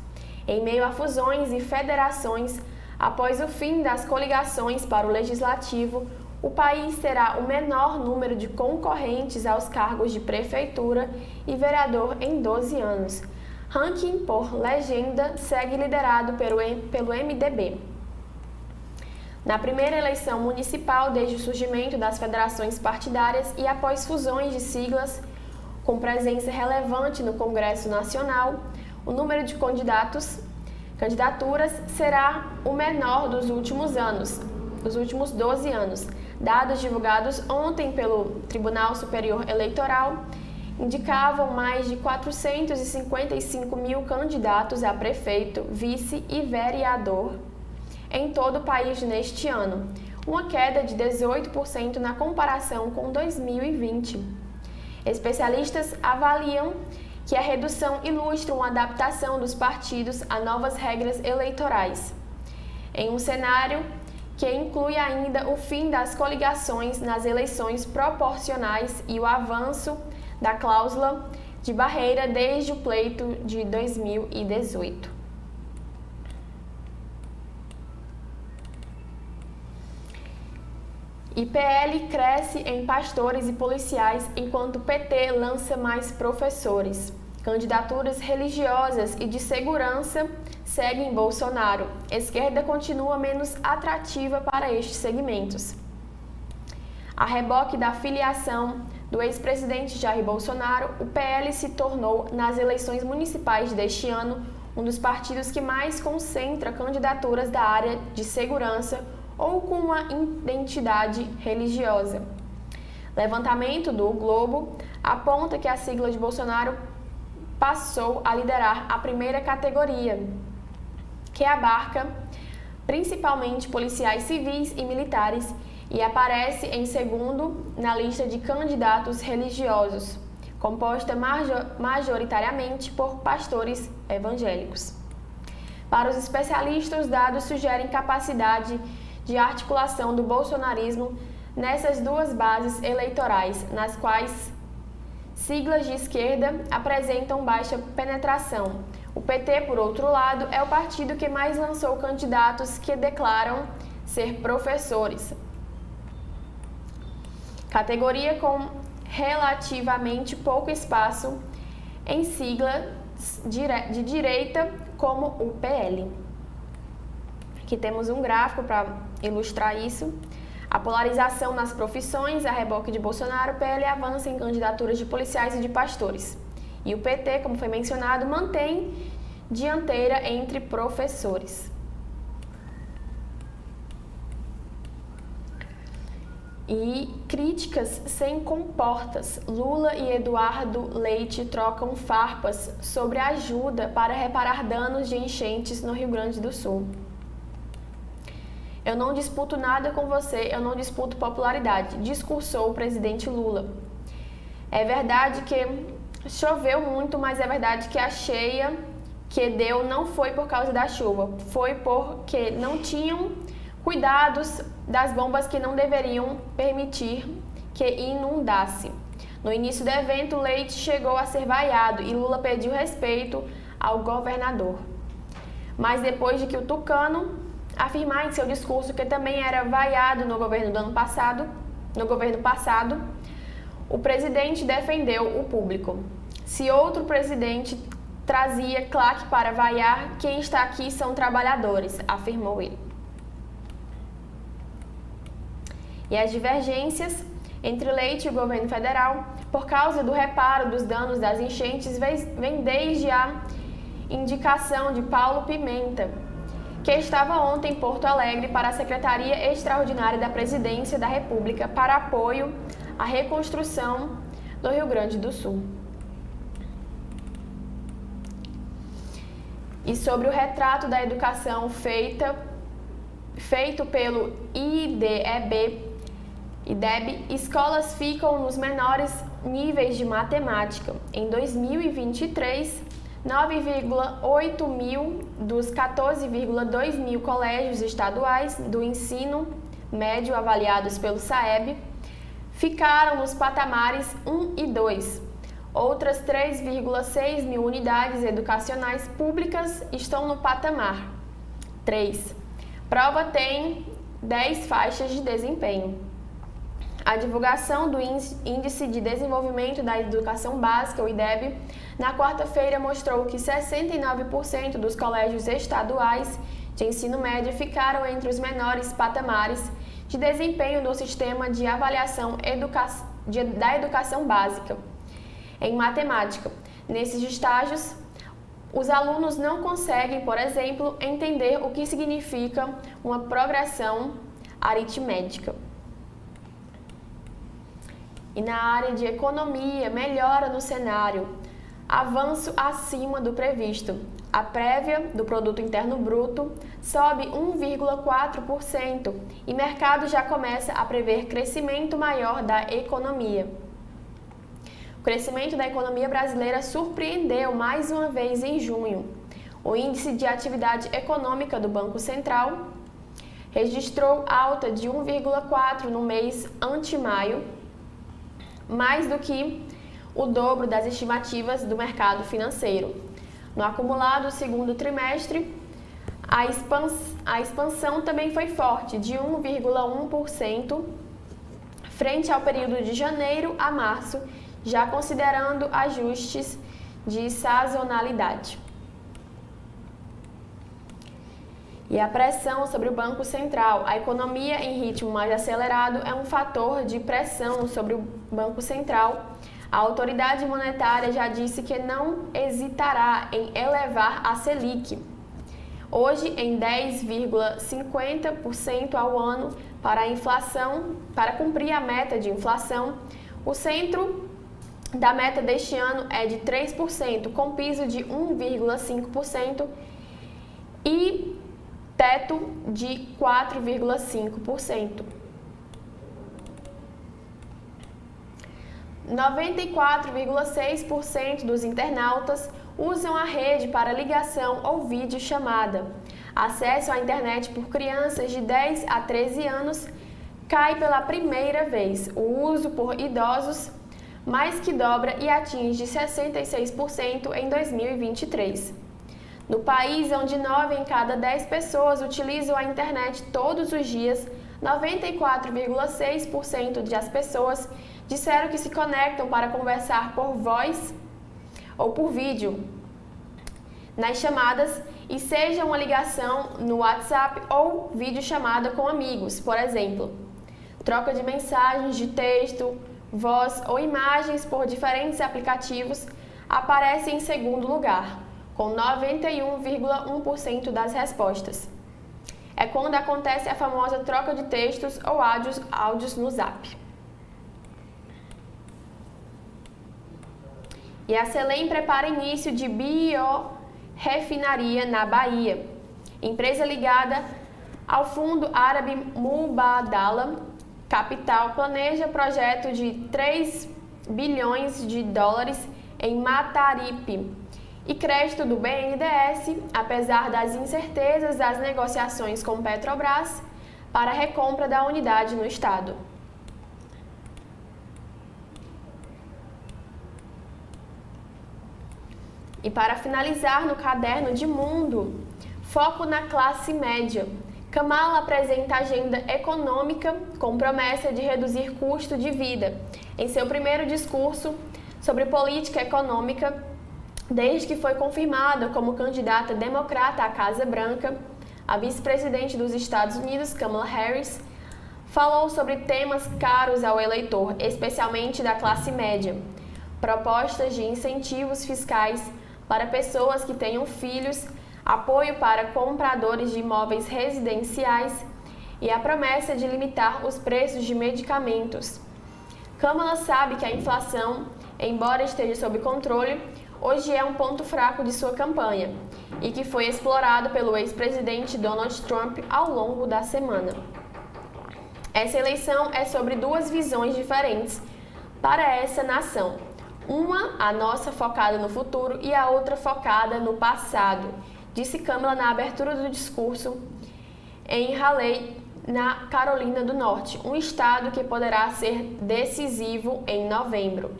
Em meio a fusões e federações, após o fim das coligações para o Legislativo, o país terá o menor número de concorrentes aos cargos de prefeitura e vereador em 12 anos. Ranking por legenda segue liderado pelo MDB. Na primeira eleição municipal desde o surgimento das federações partidárias e após fusões de siglas com presença relevante no Congresso Nacional, o número de candidaturas será o menor dos últimos 12 anos. Dados divulgados ontem pelo Tribunal Superior Eleitoral indicavam mais de 455 mil candidatos a prefeito, vice e vereador em todo o país neste ano, uma queda de 18% na comparação com 2020. Especialistas avaliam que a redução ilustra uma adaptação dos partidos a novas regras eleitorais, em um cenário que inclui ainda o fim das coligações nas eleições proporcionais e o avanço da cláusula de barreira desde o pleito de 2018. IPL cresce em pastores e policiais enquanto PT lança mais professores. Candidaturas religiosas e de segurança seguem Bolsonaro. Esquerda continua menos atrativa para estes segmentos. A reboque da filiação do ex-presidente Jair Bolsonaro, o PL se tornou, nas eleições municipais deste ano, um dos partidos que mais concentra candidaturas da área de segurança ou com uma identidade religiosa. Levantamento do Globo aponta que a sigla de Bolsonaro passou a liderar a primeira categoria, que abarca principalmente policiais civis e militares, e aparece em segundo na lista de candidatos religiosos, composta majoritariamente por pastores evangélicos. Para os especialistas, os dados sugerem capacidade de articulação do bolsonarismo nessas duas bases eleitorais, nas quais siglas de esquerda apresentam baixa penetração. O PT, por outro lado, é o partido que mais lançou candidatos que declaram ser professores. Categoria com relativamente pouco espaço em sigla de direita como o PL. Aqui temos um gráfico para ilustrar isso. A polarização nas profissões, a reboque de Bolsonaro, o PL avança em candidaturas de policiais e de pastores. E o PT, como foi mencionado, mantém dianteira entre professores. E críticas sem comportas. Lula e Eduardo Leite trocam farpas sobre ajuda para reparar danos de enchentes no Rio Grande do Sul. Eu não disputo nada com você, eu não disputo popularidade, discursou o presidente Lula. É verdade que choveu muito, mas é verdade que a cheia que deu não foi por causa da chuva, foi porque não tinham cuidados das bombas que não deveriam permitir que inundasse. No início do evento, Leite chegou a ser vaiado e Lula pediu respeito ao governador. Mas depois de que o tucano afirmar em seu discurso que também era vaiado no governo passado, o presidente defendeu o público. Se outro presidente trazia claque para vaiar, quem está aqui são trabalhadores, afirmou ele. E as divergências entre Leite e o governo federal, por causa do reparo dos danos das enchentes, vem desde a indicação de Paulo Pimenta, que estava ontem em Porto Alegre para a Secretaria Extraordinária da Presidência da República para apoio à reconstrução do Rio Grande do Sul. E sobre o retrato da educação feito pelo IDEB, escolas ficam nos menores níveis de matemática. Em 2023, 9,8 mil dos 14,2 mil colégios estaduais do ensino médio avaliados pelo SAEB ficaram nos patamares 1 e 2. Outras 3,6 mil unidades educacionais públicas estão no patamar 3. Prova tem 10 faixas de desempenho. A divulgação do Índice de Desenvolvimento da Educação Básica, o IDEB, na quarta-feira mostrou que 69% dos colégios estaduais de ensino médio ficaram entre os menores patamares de desempenho do sistema de avaliação da educação básica. Em matemática, nesses estágios, os alunos não conseguem, por exemplo, entender o que significa uma progressão aritmética. E na área de economia, melhora no cenário, avanço acima do previsto. A prévia do Produto Interno Bruto sobe 1,4% e o mercado já começa a prever crescimento maior da economia. O crescimento da economia brasileira surpreendeu mais uma vez em junho. O Índice de Atividade Econômica do Banco Central registrou alta de 1,4% no mês ante-maio, mais do que o dobro das estimativas do mercado financeiro. No acumulado segundo trimestre, a expansão também foi forte, de 1,1%, frente ao período de janeiro a março, já considerando ajustes de sazonalidade. E a pressão sobre o Banco Central. A economia em ritmo mais acelerado é um fator de pressão sobre o Banco Central. A autoridade monetária já disse que não hesitará em elevar a Selic, hoje em 10,50% ao ano para cumprir a meta de inflação. O centro da meta deste ano é de 3%, com piso de 1,5% e teto de 4,5%. 94,6% dos internautas usam a rede para ligação ou videochamada. Acesso à internet por crianças de 10 a 13 anos cai pela primeira vez. O uso por idosos mais que dobra e atinge 66% em 2023. No país, onde 9 em cada 10 pessoas utilizam a internet todos os dias, 94,6% das pessoas disseram que se conectam para conversar por voz ou por vídeo nas chamadas, e seja uma ligação no WhatsApp ou videochamada com amigos, por exemplo. troca de mensagens de texto, voz ou imagens por diferentes aplicativos aparece em segundo lugar, com 91,1% das respostas. É quando acontece a famosa troca de textos ou áudios no Zap. E a Selem prepara início de biorefinaria na Bahia. Empresa ligada ao Fundo Árabe Mubadala Capital planeja projeto de 3 bilhões de dólares em Mataripe e crédito do BNDES, apesar das incertezas das negociações com Petrobras para a recompra da unidade no estado. E para finalizar no caderno de mundo, foco na classe média. Kamala apresenta agenda econômica com promessa de reduzir custo de vida. Em seu primeiro discurso sobre política econômica, desde que foi confirmada como candidata democrata à Casa Branca, a vice-presidente dos Estados Unidos, Kamala Harris, falou sobre temas caros ao eleitor, especialmente da classe média, propostas de incentivos fiscais para pessoas que tenham filhos, apoio para compradores de imóveis residenciais e a promessa de limitar os preços de medicamentos. Kamala sabe que a inflação, embora esteja sob controle, hoje é um ponto fraco de sua campanha e que foi explorado pelo ex-presidente Donald Trump ao longo da semana. Essa eleição é sobre duas visões diferentes para essa nação. Uma, a nossa, focada no futuro, e a outra focada no passado, disse Kamala na abertura do discurso em Raleigh, na Carolina do Norte, um estado que poderá ser decisivo em novembro.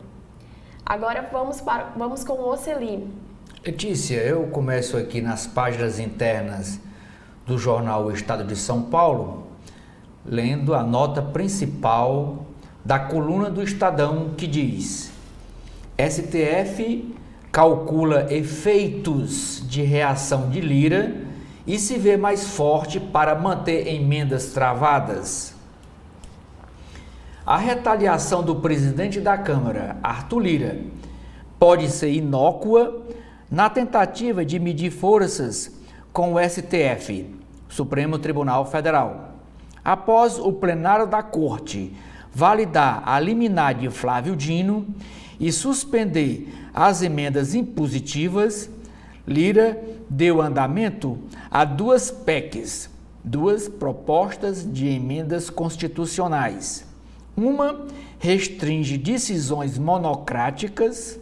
Agora vamos com o Oceli. Letícia, eu começo aqui nas páginas internas do jornal O Estado de São Paulo, lendo a nota principal da coluna do Estadão que diz: STF calcula efeitos de reação de Lira e se vê mais forte para manter emendas travadas. A retaliação do presidente da Câmara, Arthur Lira, pode ser inócua na tentativa de medir forças com o STF, Supremo Tribunal Federal. Após o plenário da Corte validar a liminar de Flávio Dino e suspender as emendas impositivas, Lira deu andamento a duas PECs, duas propostas de emendas constitucionais. Uma restringe decisões monocráticas,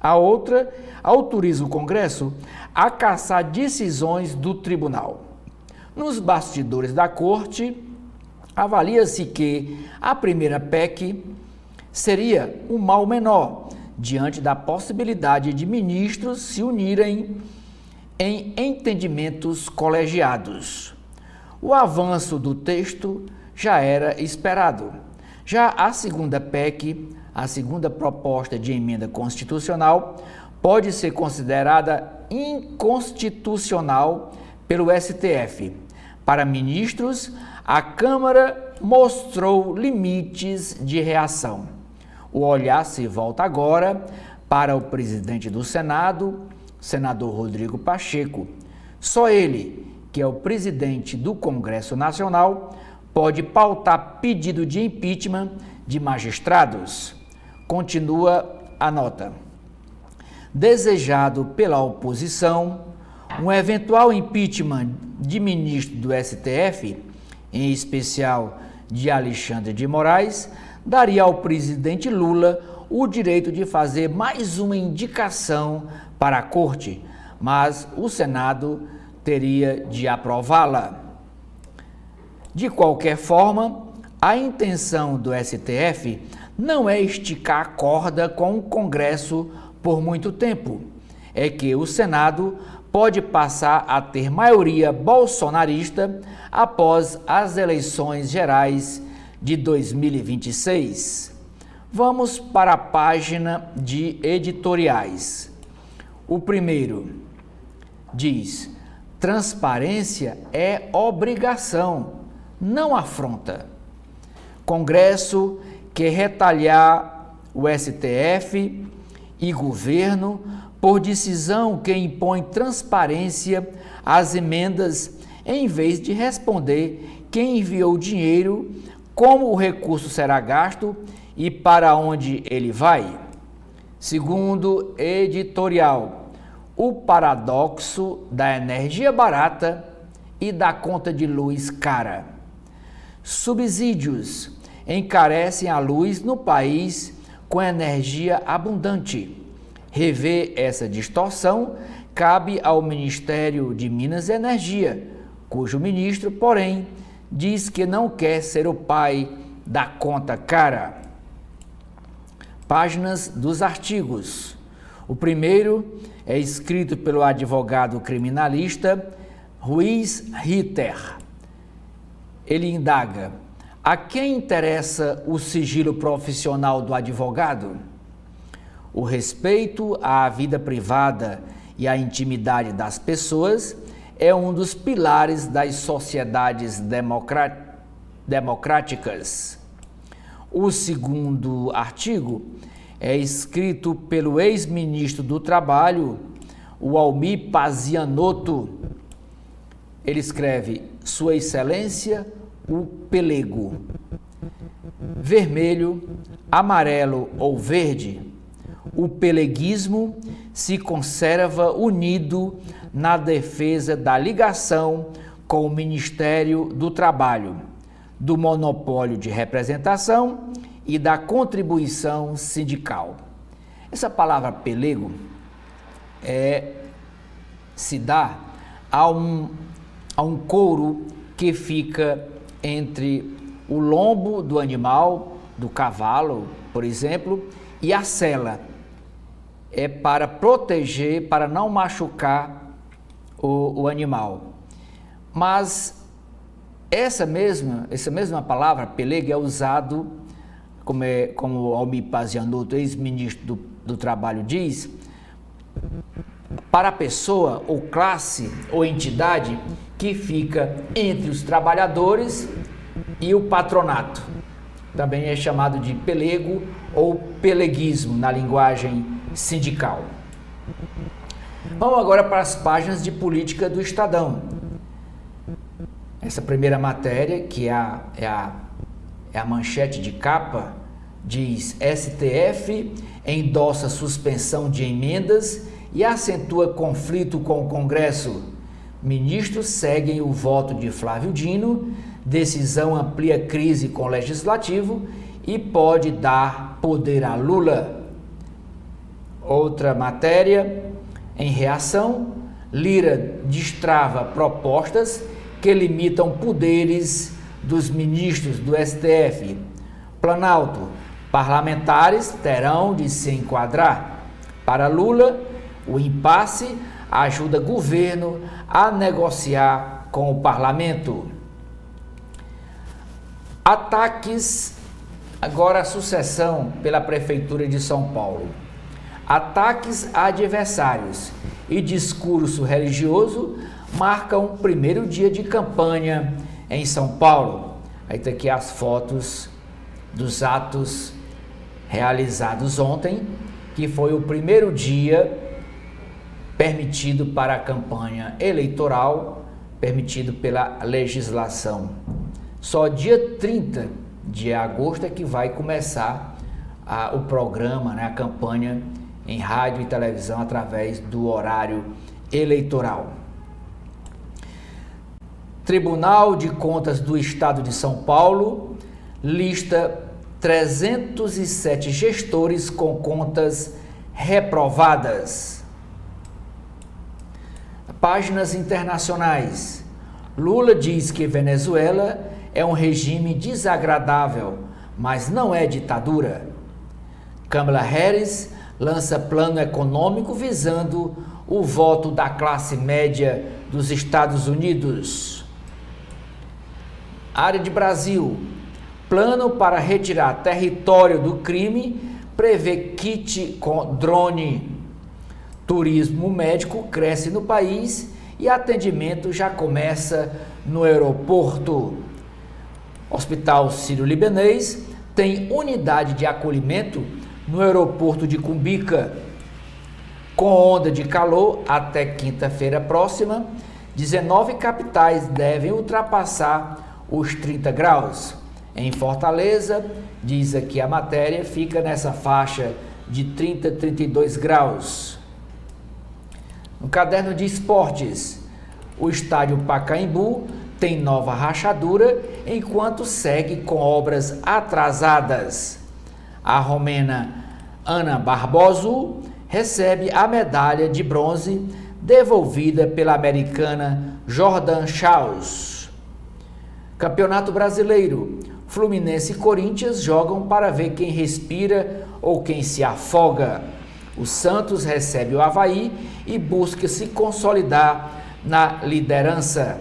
a outra autoriza o Congresso a cassar decisões do tribunal. Nos bastidores da Corte, avalia-se que a primeira PEC seria um mal menor, diante da possibilidade de ministros se unirem em entendimentos colegiados. O avanço do texto já era esperado. Já a segunda PEC, a segunda proposta de emenda constitucional, pode ser considerada inconstitucional pelo STF. Para ministros, a Câmara mostrou limites de reação. O olhar se volta agora para o presidente do Senado, senador Rodrigo Pacheco. Só ele, que é o presidente do Congresso Nacional, pode pautar pedido de impeachment de magistrados. Continua a nota. Desejado pela oposição, um eventual impeachment de ministro do STF, em especial de Alexandre de Moraes, daria ao presidente Lula o direito de fazer mais uma indicação para a Corte, mas o Senado teria de aprová-la. De qualquer forma, a intenção do STF não é esticar a corda com o Congresso por muito tempo. É que o Senado pode passar a ter maioria bolsonarista após as eleições gerais de 2026. Vamos para a página de editoriais. O primeiro diz: transparência é obrigação, não afronta. Congresso quer retalhar o STF e governo por decisão que impõe transparência às emendas, em vez de responder quem enviou o dinheiro, como o recurso será gasto e para onde ele vai. Segundo editorial, o paradoxo da energia barata e da conta de luz cara. Subsídios encarecem a luz no país com energia abundante. Rever essa distorção cabe ao Ministério de Minas e Energia, cujo ministro, porém, diz que não quer ser o pai da conta cara. Páginas dos artigos. O primeiro é escrito pelo advogado criminalista Ruiz Ritter. Ele indaga: a quem interessa o sigilo profissional do advogado? O respeito à vida privada e à intimidade das pessoas é um dos pilares das sociedades democráticas. O segundo artigo é escrito pelo ex-ministro do Trabalho, o Almir Pazianotto. Ele escreve: Sua Excelência, o pelego. Vermelho, amarelo ou verde, o peleguismo se conserva unido na defesa da ligação com o Ministério do Trabalho, do monopólio de representação e da contribuição sindical. Essa palavra pelego se dá a um couro que fica entre o lombo do animal, do cavalo, por exemplo, e a sela. É para proteger, para não machucar o animal. Mas essa mesma palavra, pelego, é usado, como Almir Pazianotto, ex-ministro do Trabalho, diz, para a pessoa ou classe ou entidade que fica entre os trabalhadores e o patronato. Também é chamado de pelego ou peleguismo na linguagem sindical. Vamos agora para as páginas de política do Estadão. Essa primeira matéria, que é a manchete de capa, diz: STF endossa suspensão de emendas e acentua conflito com o Congresso. Ministros seguem o voto de Flávio Dino, decisão amplia crise com o Legislativo e pode dar poder a Lula. Outra matéria, em reação, Lira destrava propostas que limitam poderes dos ministros do STF. Planalto, parlamentares terão de se enquadrar. Para Lula, o impasse ajuda governo a negociar com o parlamento. Ataques, agora a sucessão pela Prefeitura de São Paulo. Ataques a adversários e discurso religioso marcam o primeiro dia de campanha em São Paulo. Aí está aqui as fotos dos atos realizados ontem, que foi o primeiro dia permitido para a campanha eleitoral, permitido pela legislação. Só dia 30 de agosto é que vai começar o programa, a campanha em rádio e televisão através do horário eleitoral. Tribunal de Contas do Estado de São Paulo lista 307 gestores com contas reprovadas. Páginas internacionais. Lula diz que Venezuela é um regime desagradável, mas não é ditadura. Kamala Harris lança plano econômico visando o voto da classe média dos Estados Unidos. Área de Brasil. Plano para retirar território do crime prevê kit com drone. Turismo médico cresce no país e atendimento já começa no aeroporto. Hospital Sírio-Libanês tem unidade de acolhimento no aeroporto de Cumbica. Com onda de calor até quinta-feira próxima, 19 capitais devem ultrapassar os 30 graus. Em Fortaleza, diz aqui a matéria, fica nessa faixa de 30 a 32 graus. No caderno de esportes, o estádio Pacaembu tem nova rachadura, enquanto segue com obras atrasadas. A romena Ana Barbosa recebe a medalha de bronze devolvida pela americana Jordan Chaus. Campeonato Brasileiro. Fluminense e Corinthians jogam para ver quem respira ou quem se afoga. O Santos recebe o Avaí e busca se consolidar na liderança.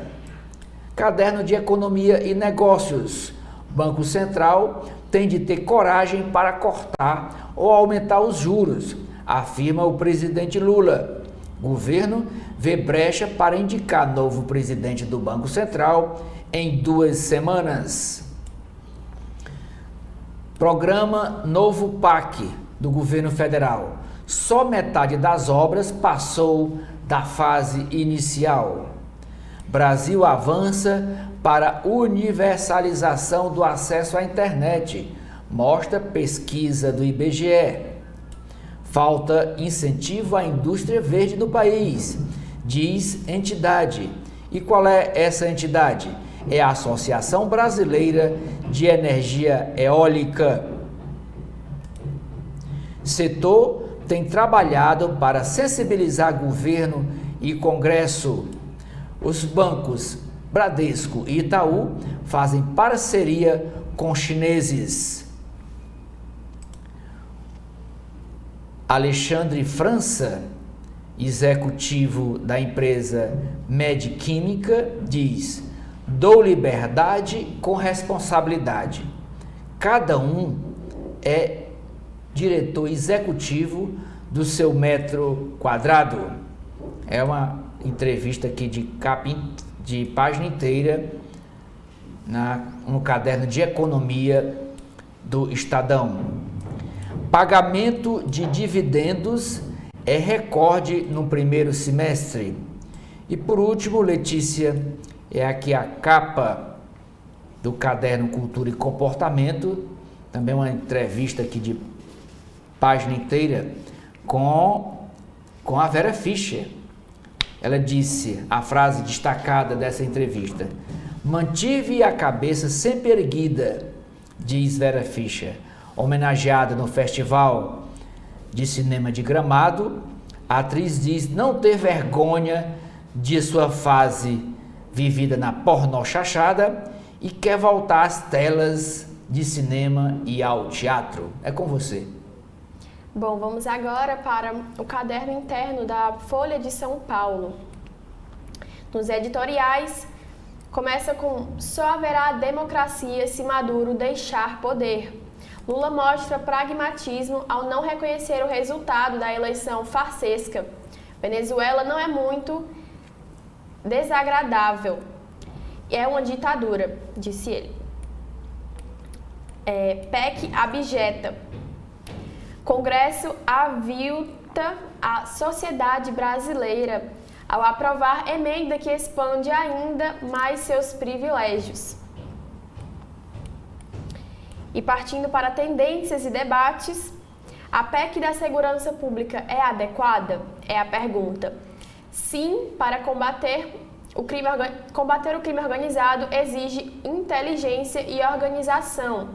Caderno de Economia e Negócios. Banco Central tem de ter coragem para cortar ou aumentar os juros, afirma o presidente Lula. Governo vê brecha para indicar novo presidente do Banco Central em 2 semanas. Programa Novo PAC do governo federal. Só metade das obras passou da fase inicial. Brasil avança para universalização do acesso à internet, mostra pesquisa do IBGE. Falta incentivo à indústria verde no país, diz entidade. E qual é essa entidade? É a Associação Brasileira de Energia Eólica. Setor tem trabalhado para sensibilizar governo e Congresso. Os bancos Bradesco e Itaú fazem parceria com chineses. Alexandre França, executivo da empresa Medquímica, diz: dou liberdade com responsabilidade. Cada um é diretor executivo do seu metro quadrado. É uma entrevista aqui de página inteira no caderno de economia do Estadão. Pagamento de dividendos é recorde no primeiro semestre. E por último, Letícia, é aqui a capa do caderno Cultura e Comportamento, também uma entrevista aqui de página inteira com a Vera Fischer. Ela disse, a frase destacada dessa entrevista: mantive a cabeça sempre erguida, diz Vera Fischer. Homenageada no Festival de Cinema de Gramado, a atriz diz não ter vergonha de sua fase vivida na pornô-chachada e quer voltar às telas de cinema e ao teatro. É com você. Bom, vamos agora para o caderno interno da Folha de São Paulo. Nos editoriais, começa com: só haverá democracia se Maduro deixar poder. Lula mostra pragmatismo ao não reconhecer o resultado da eleição farsesca. Venezuela não é muito desagradável. É uma ditadura, disse ele. PEC abjeta. Congresso avilta a sociedade brasileira ao aprovar emenda que expande ainda mais seus privilégios. E partindo para tendências e debates, a PEC da segurança pública é adequada? É a pergunta. Sim, para combater o crime organizado exige inteligência e organização.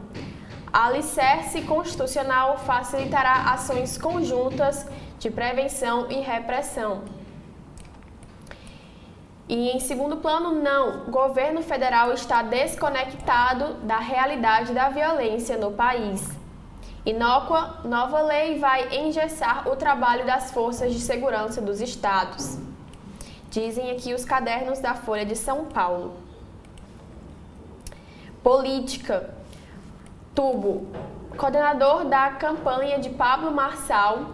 A alicerce constitucional facilitará ações conjuntas de prevenção e repressão. E em segundo plano, não. O governo federal está desconectado da realidade da violência no país. Inócua, nova lei vai engessar o trabalho das forças de segurança dos estados. Dizem aqui os cadernos da Folha de São Paulo. Política. Tubo. Coordenador da campanha de Pablo Marçal,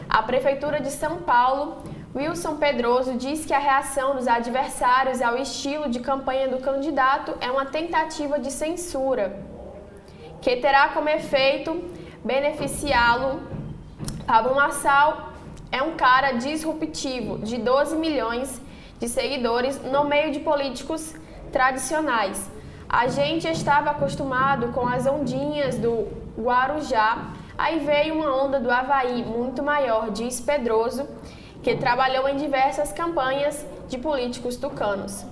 a Prefeitura de São Paulo Wilson Pedroso diz que a reação dos adversários ao estilo de campanha do candidato é uma tentativa de censura, que terá como efeito beneficiá-lo. Pablo Marçal é um cara disruptivo, de 12 milhões de seguidores no meio de políticos tradicionais. A gente estava acostumado com as ondinhas do Guarujá, aí veio uma onda do Avaí muito maior, diz Pedroso, que trabalhou em diversas campanhas de políticos tucanos.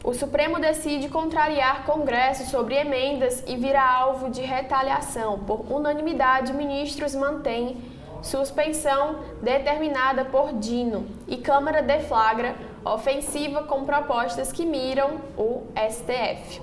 O Supremo decide contrariar Congresso sobre emendas e vira alvo de retaliação. Por unanimidade, ministros mantêm suspensão determinada por Dino e Câmara deflagra ofensiva com propostas que miram o STF.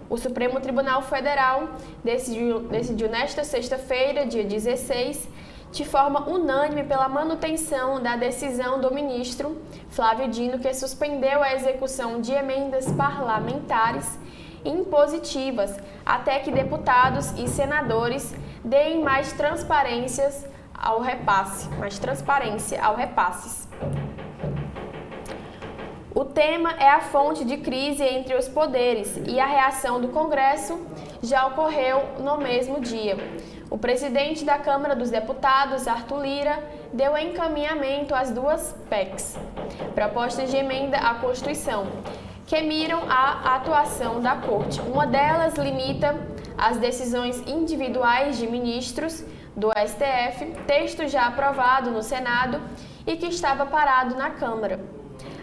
O Supremo Tribunal Federal decidiu nesta sexta-feira, dia 16, de forma unânime pela manutenção da decisão do ministro Flávio Dino, que suspendeu a execução de emendas parlamentares impositivas até que deputados e senadores deem mais transparência ao repasses. O tema é a fonte de crise entre os poderes e a reação do Congresso já ocorreu no mesmo dia. O presidente da Câmara dos Deputados, Arthur Lira, deu encaminhamento às duas PECs, propostas de emenda à Constituição, que miram a atuação da Corte. Uma delas limita as decisões individuais de ministros do STF, texto já aprovado no Senado e que estava parado na Câmara.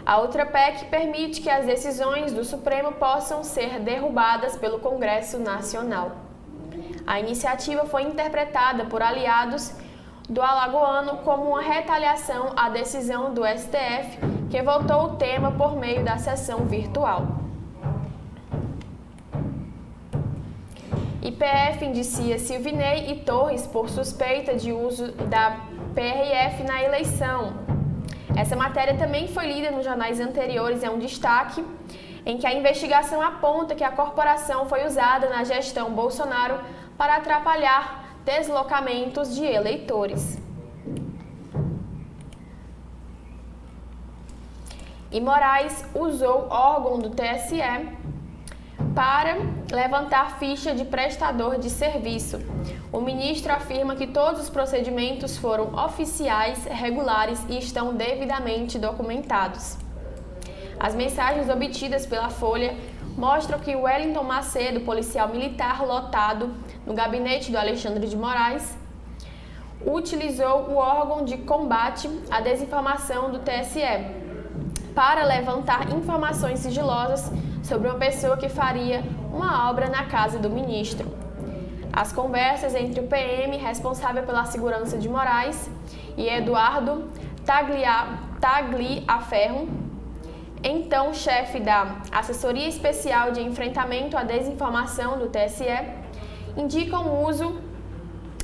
A outra PEC permite que as decisões do Supremo possam ser derrubadas pelo Congresso Nacional. A iniciativa foi interpretada por aliados do alagoano como uma retaliação à decisão do STF, que votou o tema por meio da sessão virtual. IPF indicia Silvinei e Torres por suspeita de uso da PRF na eleição. Essa matéria também foi lida nos jornais anteriores, é um destaque em que a investigação aponta que a corporação foi usada na gestão Bolsonaro para atrapalhar deslocamentos de eleitores. E Moraes usou órgão do TSE para levantar ficha de prestador de serviço. O ministro afirma que todos os procedimentos foram oficiais, regulares e estão devidamente documentados. As mensagens obtidas pela Folha mostram que Wellington Macedo, policial militar lotado no gabinete do Alexandre de Moraes, utilizou o órgão de combate à desinformação do TSE para levantar informações sigilosas sobre uma pessoa que faria uma obra na casa do ministro. As conversas entre o PM, responsável pela segurança de Moraes, e Eduardo Tagliaferro, então chefe da Assessoria Especial de Enfrentamento à Desinformação do TSE, indicam o uso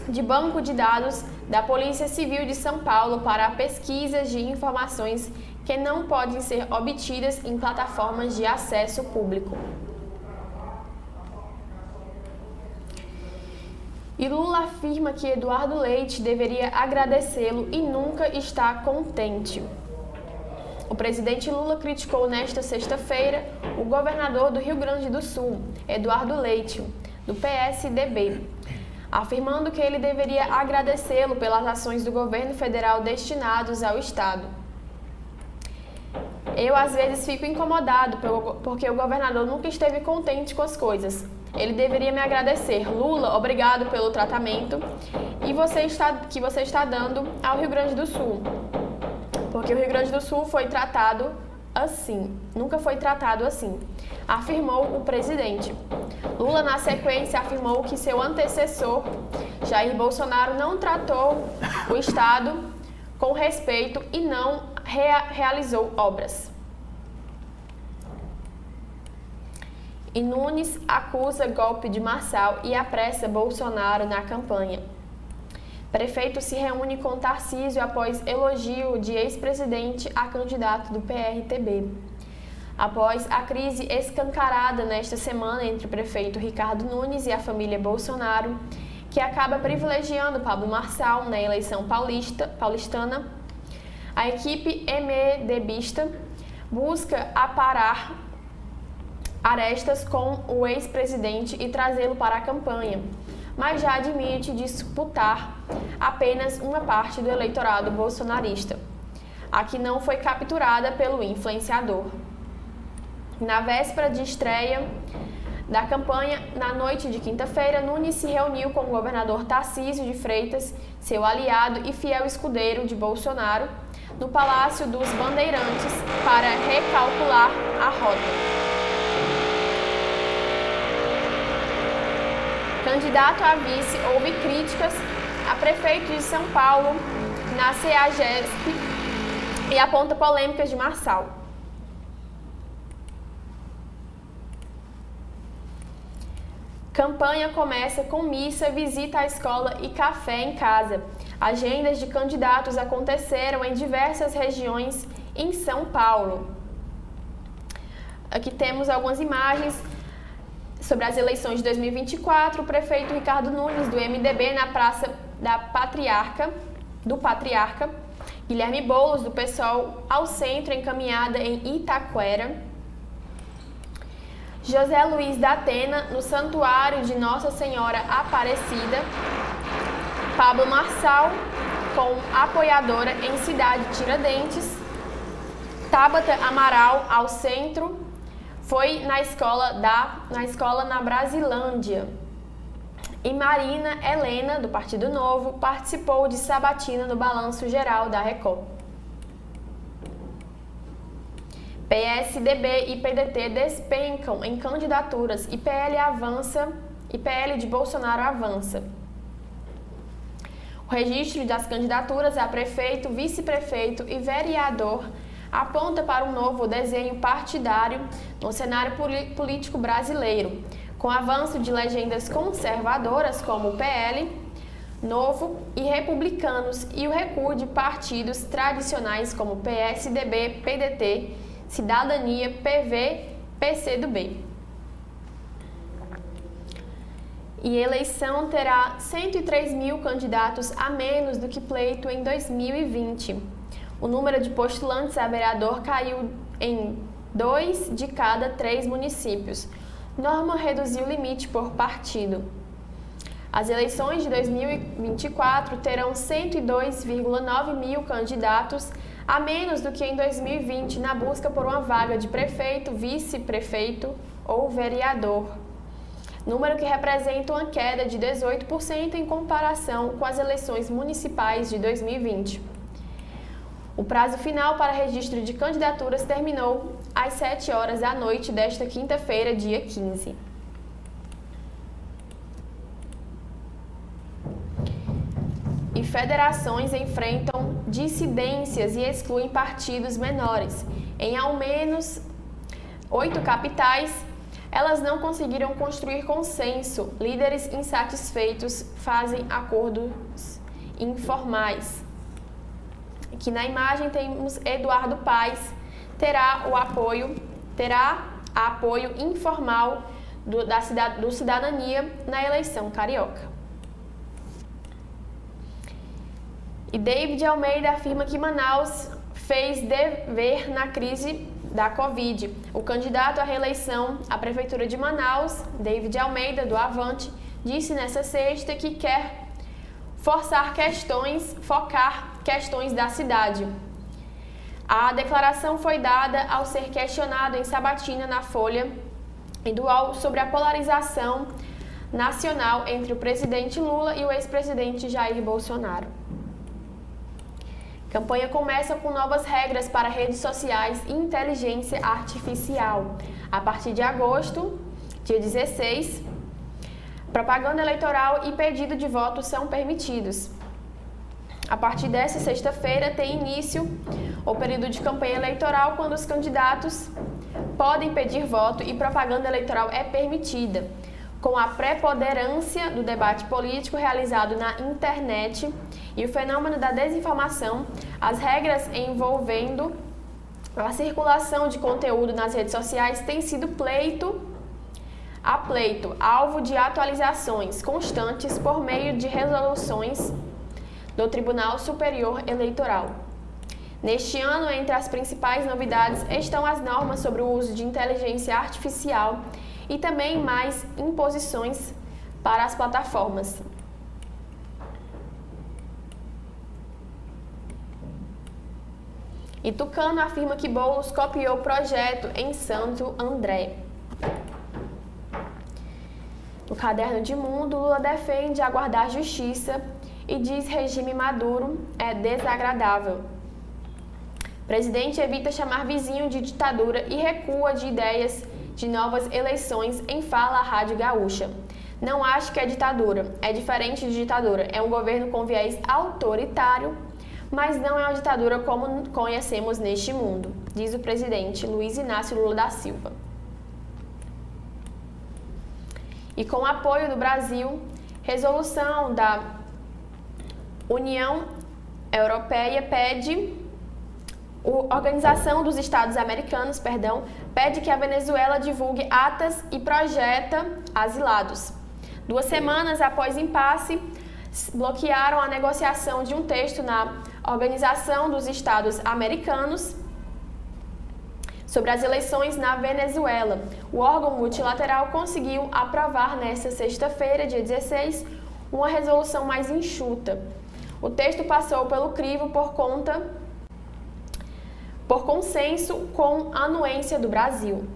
de banco de dados da Polícia Civil de São Paulo para pesquisas de informações que não podem ser obtidas em plataformas de acesso público. E Lula afirma que Eduardo Leite deveria agradecê-lo e nunca está contente. O presidente Lula criticou nesta sexta-feira o governador do Rio Grande do Sul, Eduardo Leite, do PSDB, afirmando que ele deveria agradecê-lo pelas ações do governo federal destinadas ao Estado. Eu, às vezes, fico incomodado porque o governador nunca esteve contente com as coisas. Ele deveria me agradecer. Lula, obrigado pelo tratamento que você está dando ao Rio Grande do Sul. Porque o Rio Grande do Sul foi tratado assim, nunca foi tratado assim, afirmou o presidente. Lula, na sequência, afirmou que seu antecessor, Jair Bolsonaro, não tratou o Estado com respeito e não realizou obras. E Nunes acusa golpe de Marçal e apressa Bolsonaro na campanha. Prefeito se reúne com Tarcísio após elogio de ex-presidente a candidato do PRTB. Após a crise escancarada nesta semana entre o prefeito Ricardo Nunes e a família Bolsonaro, que acaba privilegiando Pablo Marçal na eleição paulistana. A equipe MDBista busca aparar arestas com o ex-presidente e trazê-lo para a campanha, mas já admite disputar apenas uma parte do eleitorado bolsonarista, a que não foi capturada pelo influenciador. Na véspera de estreia da campanha, na noite de quinta-feira, Nunes se reuniu com o governador Tarcísio de Freitas, seu aliado e fiel escudeiro de Bolsonaro, no Palácio dos Bandeirantes, para recalcular a rota. Candidato a vice, houve críticas a prefeito de São Paulo na CEAGESP e aponta polêmicas de Marçal. Campanha começa com missa, visita à escola e café em casa. Agendas de candidatos aconteceram em diversas regiões em São Paulo. Aqui temos algumas imagens sobre as eleições de 2024. O prefeito Ricardo Nunes, do MDB, na Praça do Patriarca. Guilherme Boulos, do PSOL, ao centro, encaminhada em Itaquera. José Luiz da Atena, no Santuário de Nossa Senhora Aparecida. Pablo Marçal, com apoiadora em Cidade Tiradentes. Tabata Amaral, ao centro, foi na escola na Brasilândia. E Marina Helena, do Partido Novo, participou de sabatina no Balanço Geral da Record. PSDB e PDT despencam em candidaturas e PL de Bolsonaro avança. O registro das candidaturas a prefeito, vice-prefeito e vereador aponta para um novo desenho partidário no cenário político brasileiro, com avanço de legendas conservadoras como o PL, Novo e Republicanos e o recuo de partidos tradicionais como PSDB, PDT, Cidadania, PV, PCdoB. E eleição terá 103 mil candidatos a menos do que pleito em 2020. O número de postulantes a vereador caiu em 2 de cada 3 municípios. Norma reduziu o limite por partido. As eleições de 2024 terão 102,9 mil candidatos a menos do que em 2020 na busca por uma vaga de prefeito, vice-prefeito ou vereador. Número que representa uma queda de 18% em comparação com as eleições municipais de 2020. O prazo final para registro de candidaturas terminou às 7 horas da noite desta quinta-feira, dia 15. E federações enfrentam dissidências e excluem partidos menores. Em ao menos 8 capitais, elas não conseguiram construir consenso. Líderes insatisfeitos fazem acordos informais. Aqui na imagem temos Eduardo Paes, terá apoio informal do Cidadania na eleição carioca. E David Almeida afirma que Manaus fez dever na crise da Covid. O candidato à reeleição à Prefeitura de Manaus, David Almeida, do Avante, disse nesta sexta que quer focar questões da cidade. A declaração foi dada ao ser questionado em sabatina na Folha e do UOL sobre a polarização nacional entre o presidente Lula e o ex-presidente Jair Bolsonaro. A campanha começa com novas regras para redes sociais e inteligência artificial. A partir de agosto, dia 16, propaganda eleitoral e pedido de voto são permitidos. A partir desta sexta-feira tem início o período de campanha eleitoral, quando os candidatos podem pedir voto e propaganda eleitoral é permitida. Com a preponderância do debate político realizado na internet e o fenômeno da desinformação, as regras envolvendo a circulação de conteúdo nas redes sociais têm sido pleito a pleito, alvo de atualizações constantes por meio de resoluções do Tribunal Superior Eleitoral. Neste ano, entre as principais novidades estão as normas sobre o uso de inteligência artificial e também mais imposições para as plataformas. E Tucano afirma que Boulos copiou o projeto em Santo André. No Caderno de Mundo, Lula defende aguardar justiça e diz regime Maduro é desagradável. Presidente evita chamar vizinho de ditadura e recua de ideias de novas eleições em fala à Rádio Gaúcha. Não acho que é ditadura, é diferente de ditadura, é um governo com viés autoritário, mas não é uma ditadura como conhecemos neste mundo, diz o presidente Luiz Inácio Lula da Silva. E com o apoio do Brasil, resolução da União Europeia Organização dos Estados Americanos, pede que a Venezuela divulgue atas e projeta asilados. 2 semanas após impasse, bloquearam a negociação de um texto na Organização dos Estados Americanos sobre as eleições na Venezuela. O órgão multilateral conseguiu aprovar nesta sexta-feira, dia 16, uma resolução mais enxuta. O texto passou pelo crivo por consenso com a anuência do Brasil.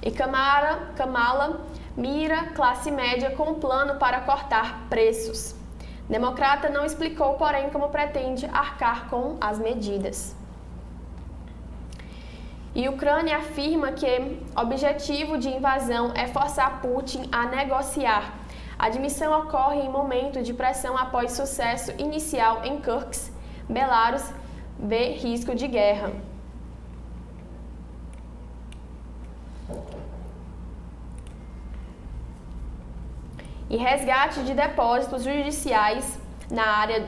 E Kamala mira classe média com plano para cortar preços. Democrata não explicou, porém, como pretende arcar com as medidas. E Ucrânia afirma que o objetivo de invasão é forçar Putin a negociar. A admissão ocorre em momento de pressão após sucesso inicial em Kursk. Belarus vê risco de guerra. E resgate de depósitos judiciais na área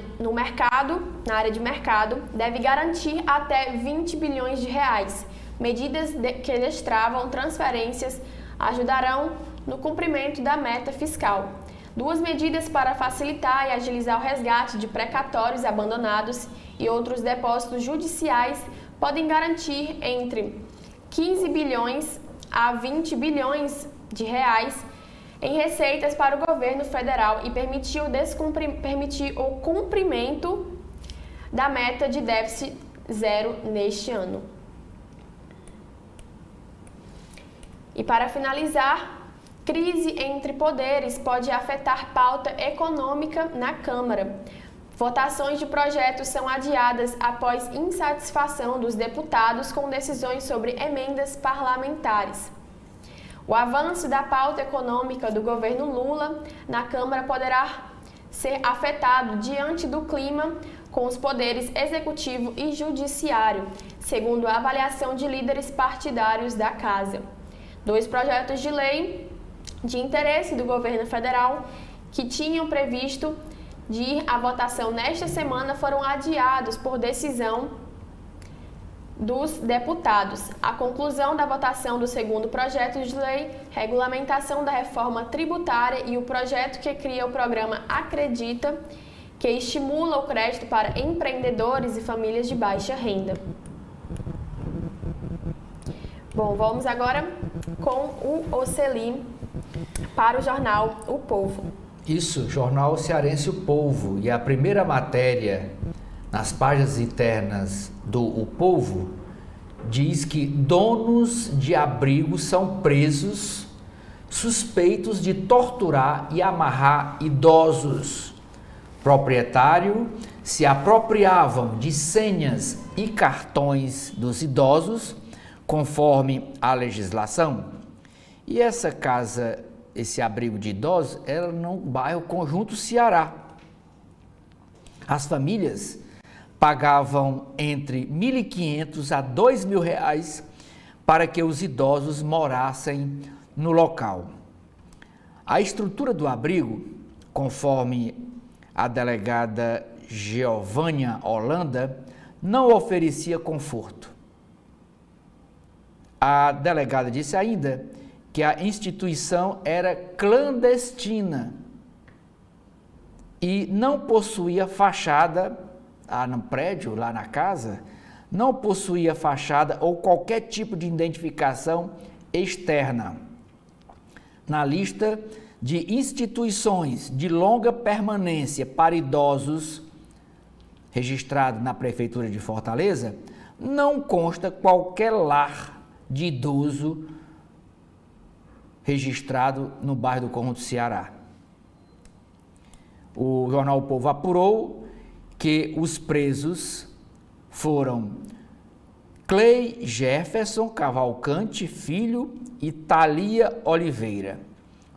de mercado deve garantir até 20 bilhões de reais. Medidas que destravam transferências ajudarão no cumprimento da meta fiscal. 2 medidas para facilitar e agilizar o resgate de precatórios abandonados e outros depósitos judiciais podem garantir entre 15 bilhões a 20 bilhões de reais em receitas para o governo federal e permitir o cumprimento da meta de déficit zero neste ano. E para finalizar, crise entre poderes pode afetar pauta econômica na Câmara. Votações de projetos são adiadas após insatisfação dos deputados com decisões sobre emendas parlamentares. O avanço da pauta econômica do governo Lula na Câmara poderá ser afetado diante do clima com os poderes executivo e judiciário, segundo a avaliação de líderes partidários da Casa. 2 projetos de lei de interesse do governo federal que tinham previsto de ir à votação nesta semana foram adiados por decisão dos deputados. A conclusão da votação do segundo projeto de lei, regulamentação da reforma tributária e o projeto que cria o programa Acredita, que estimula o crédito para empreendedores e famílias de baixa renda. Bom, vamos agora com o Oceli para o jornal O Povo. Isso, jornal cearense O Povo. E a primeira matéria nas páginas internas do O Povo diz que donos de abrigos são presos suspeitos de torturar e amarrar idosos. Proprietário se apropriavam de senhas e cartões dos idosos conforme a legislação. E essa casa, esse abrigo de idosos, era no bairro Conjunto Ceará. As famílias pagavam entre R$ 1.500 a R$ 2.000 para que os idosos morassem no local. A estrutura do abrigo, conforme a delegada Geovânia Holanda, não oferecia conforto. A delegada disse ainda que a instituição era clandestina e não possuía fachada, no prédio, lá na casa, não possuía fachada ou qualquer tipo de identificação externa. Na lista de instituições de longa permanência para idosos, registrado na Prefeitura de Fortaleza, não consta qualquer lar de idoso registrado no bairro do Conjunto Ceará. O jornal O Povo apurou que os presos foram Clay Jefferson Cavalcante Filho e Thalia Oliveira.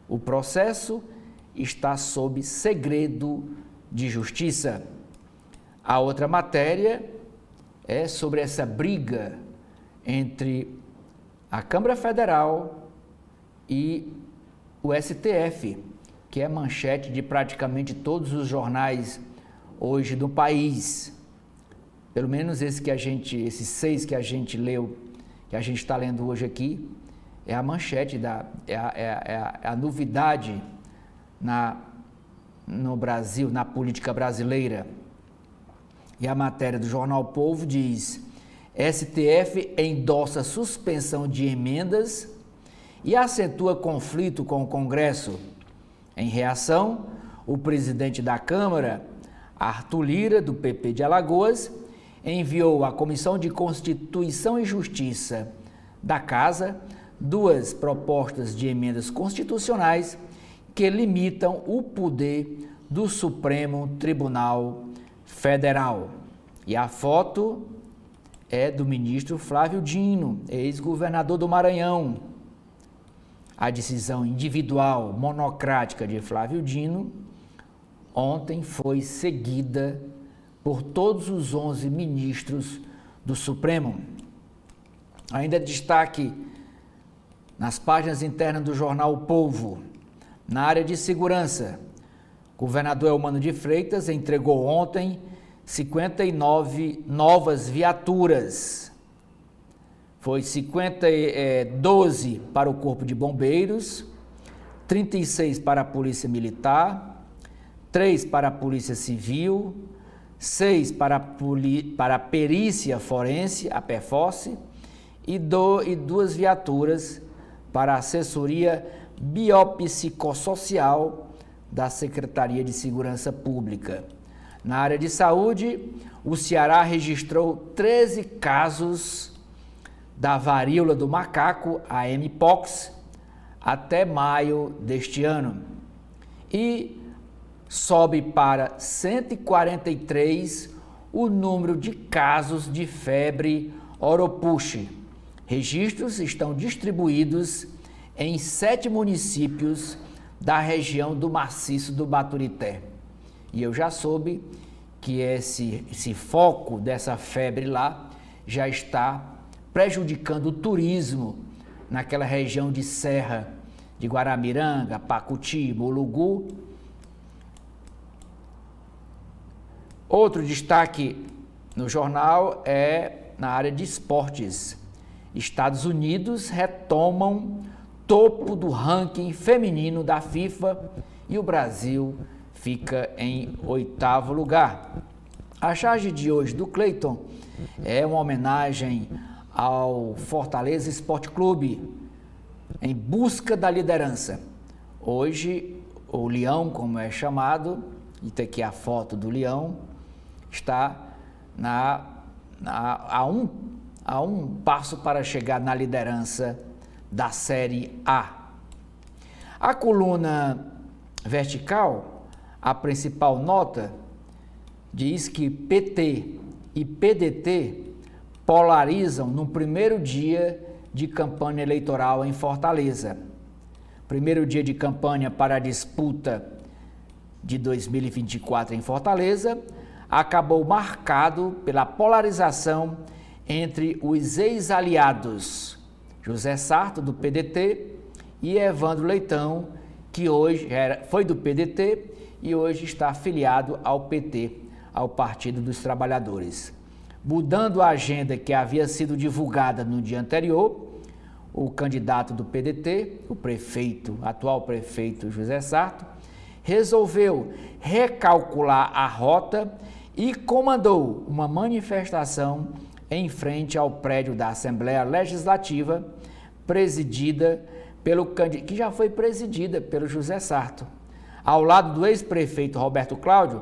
O processo está sob segredo de justiça. A outra matéria é sobre essa briga entre a Câmara Federal e o STF, que é manchete de praticamente todos os jornais hoje do país. Pelo menos esses 6 que a gente leu, que a gente está lendo hoje aqui, é a manchete, a novidade no Brasil, na política brasileira. E a matéria do jornal O Povo diz: STF endossa suspensão de emendas e acentua conflito com o Congresso. Em reação, o presidente da Câmara, Arthur Lira, do PP de Alagoas, enviou à Comissão de Constituição e Justiça da Casa 2 propostas de emendas constitucionais que limitam o poder do Supremo Tribunal Federal. E a foto é do ministro Flávio Dino, ex-governador do Maranhão. A decisão individual monocrática de Flávio Dino ontem foi seguida por todos os 11 ministros do Supremo. Ainda destaque nas páginas internas do jornal O Povo. Na área de segurança, o governador Eumano de Freitas entregou ontem 59 novas viaturas. Foi 12 para o Corpo de Bombeiros, 36 para a Polícia Militar, 3 para a Polícia Civil, 6 para a Perícia Forense, a PEFOSSE, e 2 viaturas para a Assessoria Biopsicossocial da Secretaria de Segurança Pública. Na área de saúde, o Ceará registrou 13 casos da varíola do macaco, a Mpox, até maio deste ano. E sobe para 143 o número de casos de febre oropouche. Registros estão distribuídos em 7 municípios da região do Maciço do Baturité. E eu já soube que esse foco dessa febre lá já está prejudicando o turismo naquela região de Serra de Guaramiranga, Pacuti, Mulugu. Outro destaque no jornal é na área de esportes. Estados Unidos retomam topo do ranking feminino da FIFA e o Brasil fica em 8º lugar. A charge de hoje do Cleiton é uma homenagem ao Fortaleza Esporte Clube, em busca da liderança. Hoje, o Leão, como é chamado, e tem aqui a foto do Leão, está a um passo para chegar na liderança da Série A. A coluna vertical, a principal nota, diz que PT e PDT polarizam no primeiro dia de campanha eleitoral em Fortaleza. Primeiro dia de campanha para a disputa de 2024 em Fortaleza acabou marcado pela polarização entre os ex-aliados José Sarto, do PDT, e Evandro Leitão, que hoje foi do PDT e hoje está afiliado ao PT, ao Partido dos Trabalhadores. Mudando a agenda que havia sido divulgada no dia anterior, o candidato do PDT, atual prefeito José Sarto, resolveu recalcular a rota e comandou uma manifestação em frente ao prédio da Assembleia Legislativa, que já foi presidida pelo José Sarto, ao lado do ex-prefeito Roberto Cláudio,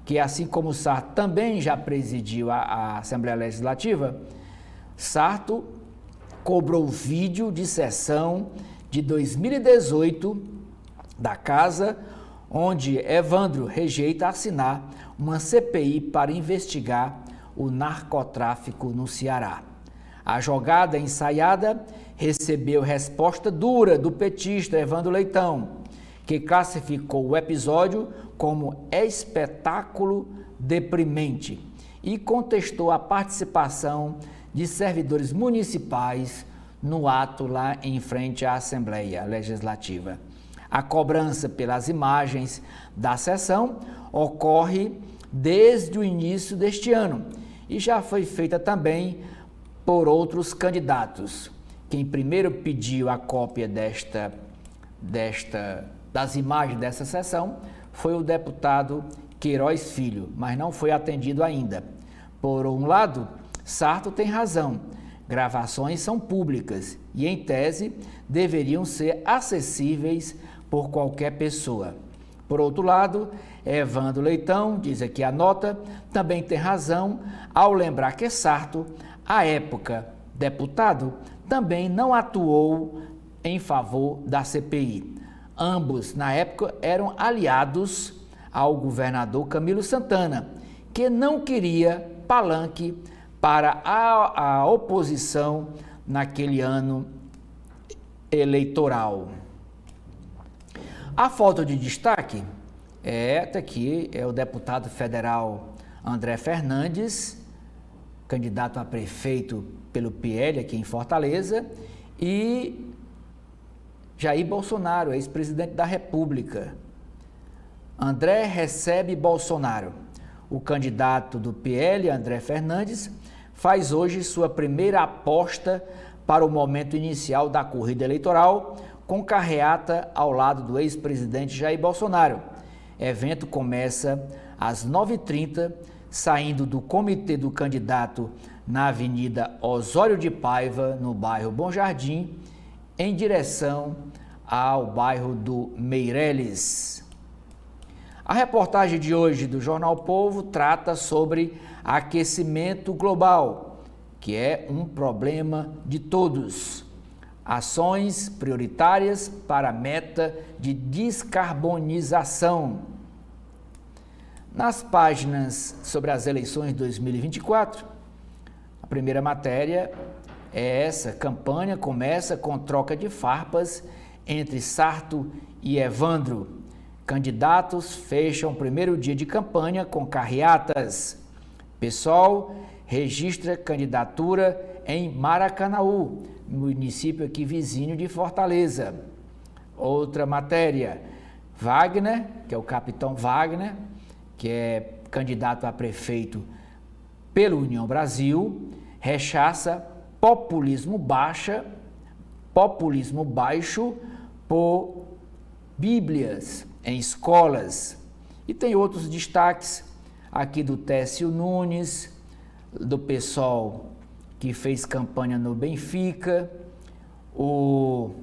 que assim como Sarto também já presidiu a Assembleia Legislativa. Sarto cobrou vídeo de sessão de 2018 da casa, onde Evandro rejeita assinar uma CPI para investigar o narcotráfico no Ceará. A jogada ensaiada recebeu resposta dura do petista Evandro Leitão, que classificou o episódio como espetáculo deprimente e contestou a participação de servidores municipais no ato lá em frente à Assembleia Legislativa. A cobrança pelas imagens da sessão ocorre desde o início deste ano e já foi feita também por outros candidatos. Quem primeiro pediu a cópia das imagens dessa sessão foi o deputado Queiroz Filho, mas não foi atendido ainda. Por um lado, Sarto tem razão. Gravações são públicas e, em tese, deveriam ser acessíveis por qualquer pessoa. Por outro lado, Evandro Leitão, diz aqui a nota, também tem razão ao lembrar que Sarto, à época deputado, também não atuou em favor da CPI. Ambos, na época, eram aliados ao governador Camilo Santana, que não queria palanque para a oposição naquele ano eleitoral. A falta de destaque é o deputado federal André Fernandes, candidato a prefeito pelo PL aqui em Fortaleza, e Jair Bolsonaro, ex-presidente da República. André recebe Bolsonaro. O candidato do PL, André Fernandes, faz hoje sua primeira aposta para o momento inicial da corrida eleitoral, com carreata ao lado do ex-presidente Jair Bolsonaro. Evento começa às 9h30, saindo do comitê do candidato na Avenida Osório de Paiva, no bairro Bom Jardim, em direção ao bairro do Meireles. A reportagem de hoje do Jornal Povo trata sobre aquecimento global, que é um problema de todos. Ações prioritárias para a meta de descarbonização. Nas páginas sobre as eleições de 2024, a primeira matéria é essa: campanha começa com troca de farpas entre Sarto e Evandro. Candidatos fecham o primeiro dia de campanha com carreatas. PSOL registra candidatura em Maracanaú, município aqui vizinho de Fortaleza. Outra matéria: Wagner, que é o capitão Wagner, que é candidato a prefeito pelo União Brasil, rechaça populismo baixo por bíblias em escolas. E tem outros destaques aqui do Técio Nunes, do PSOL, que fez campanha no Benfica, o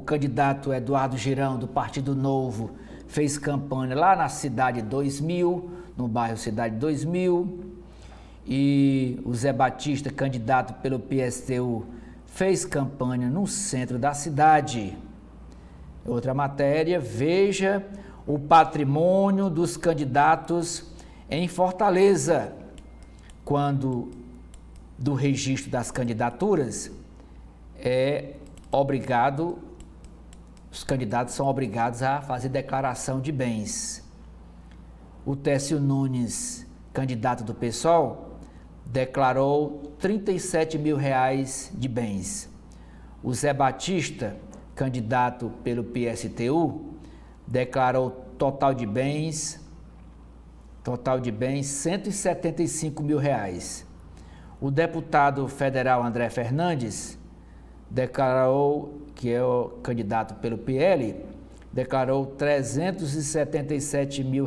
candidato Eduardo Girão, do Partido Novo, fez campanha lá na Cidade 2000, no bairro Cidade 2000, e o Zé Batista, candidato pelo PSTU, fez campanha no centro da cidade. Outra matéria: veja o patrimônio dos candidatos em Fortaleza. Quando do registro das candidaturas, os candidatos são obrigados a fazer declaração de bens. O Técio Nunes, candidato do PSOL, declarou R$37 mil de bens. O Zé Batista, candidato pelo PSTU, declarou total de bens R$175 mil. O deputado federal André Fernandes declarou, que é o candidato pelo PL, declarou R$377 mil.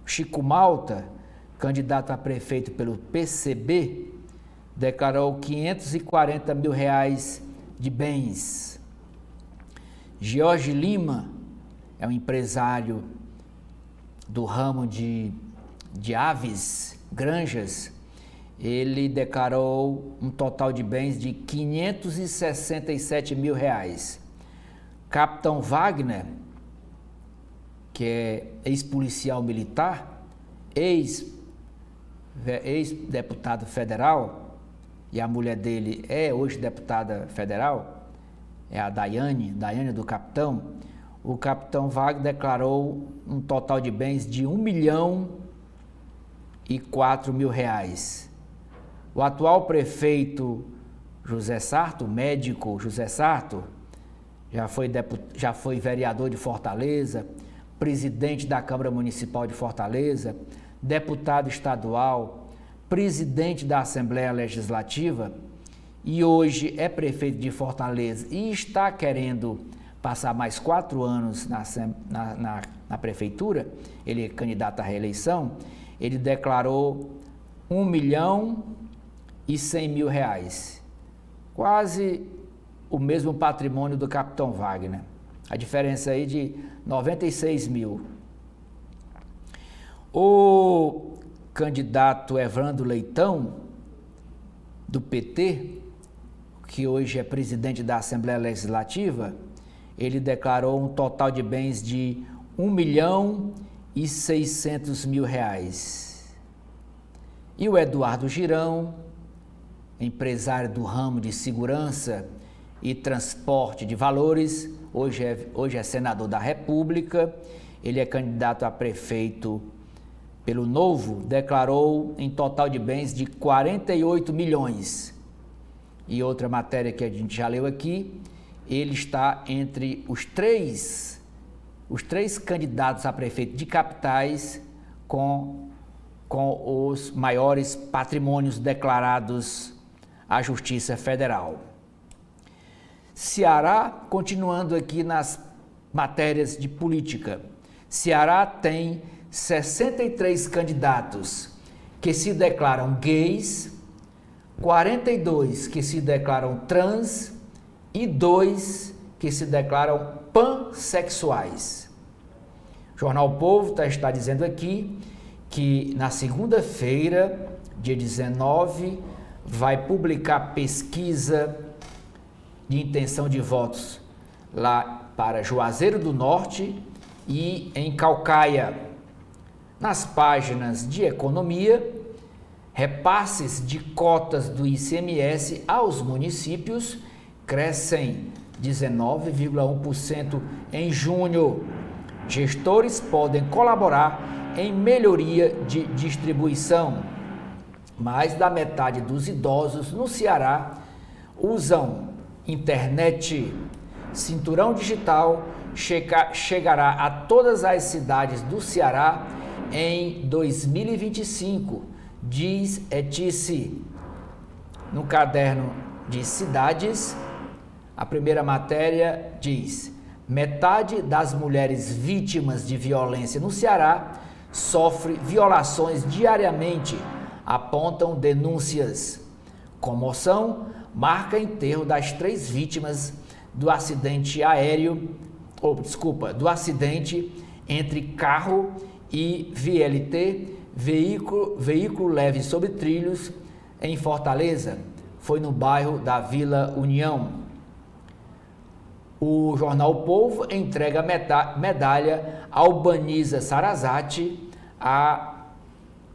Chico Malta, candidato a prefeito pelo PCB, declarou R$540 mil de bens. Jorge Lima é um empresário do ramo de aves, granjas. Ele declarou um total de bens de R$567 mil. Capitão Wagner, que é ex-policial militar, ex-deputado federal, e a mulher dele é hoje deputada federal, é a Daiane do Capitão. O Capitão Wagner declarou um total de bens de R$1.004 mil. O atual prefeito José Sarto, o médico José Sarto, já foi vereador de Fortaleza, presidente da Câmara Municipal de Fortaleza, deputado estadual, presidente da Assembleia Legislativa e hoje é prefeito de Fortaleza e está querendo passar mais 4 anos na prefeitura. Ele é candidato à reeleição. Ele declarou R$1.100.000, quase o mesmo patrimônio do Capitão Wagner. A diferença aí de 96 mil. O candidato Evandro Leitão, do PT, que hoje é presidente da Assembleia Legislativa, ele declarou um total de bens de R$1.600.000. E o Eduardo Girão, empresário do ramo de segurança e transporte de valores, hoje é senador da República, ele é candidato a prefeito pelo Novo, declarou em total de bens de 48 milhões. E outra matéria que a gente já leu aqui, ele está entre os três candidatos a prefeito de capitais com os maiores patrimônios declarados à Justiça Federal. Ceará, continuando aqui nas matérias de política, Ceará tem 63 candidatos que se declaram gays, 42 que se declaram trans e 2 que se declaram pansexuais. O Jornal Povo está dizendo aqui que na segunda-feira, dia 19, vai publicar pesquisa de intenção de votos lá para Juazeiro do Norte e em Caucaia. Nas páginas de economia, repasses de cotas do ICMS aos municípios crescem 19,1% em junho. Gestores podem colaborar em melhoria de distribuição. Mais da metade dos idosos no Ceará usam internet. Cinturão digital chegará a todas as cidades do Ceará em 2025, diz Etice. No caderno de cidades, a primeira matéria diz: metade das mulheres vítimas de violência no Ceará sofre violações diariamente, apontam denúncias. Comoção marca enterro das 3 vítimas do acidente do acidente entre carro e VLT, veículo leve sobre trilhos, em Fortaleza. Foi no bairro da Vila União. O Jornal Povo entrega medalha ao Baniza Sarazate, a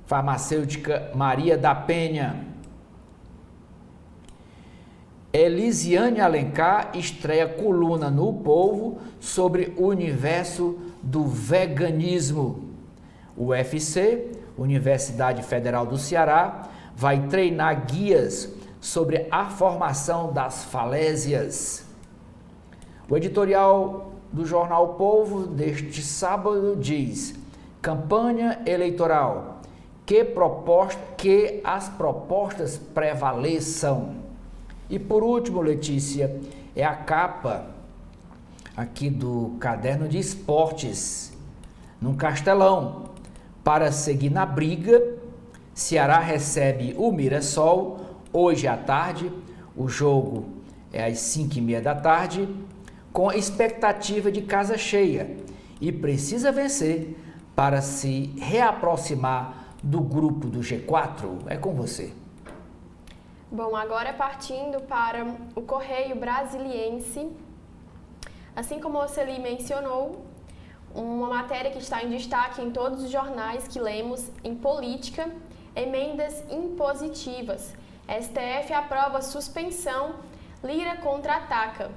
farmacêutica Maria da Penha. Elisiane Alencar estreia coluna no Povo sobre o universo do veganismo. O UFC, Universidade Federal do Ceará, vai treinar guias sobre a formação das falésias. O editorial do Jornal Povo deste sábado diz: campanha eleitoral, que as propostas prevaleçam. E por último, Letícia, é a capa aqui do caderno de esportes, num Castelão. Para seguir na briga, Ceará recebe o Mirassol hoje à tarde. O jogo é às 5h30 da tarde, com expectativa de casa cheia, e precisa vencer para se reaproximar do grupo do G4. É com você. Bom, agora partindo para o Correio Brasiliense. Assim como você lhe mencionou, uma matéria que está em destaque em todos os jornais que lemos em política: emendas impositivas. STF aprova suspensão, Lira contra-ataca.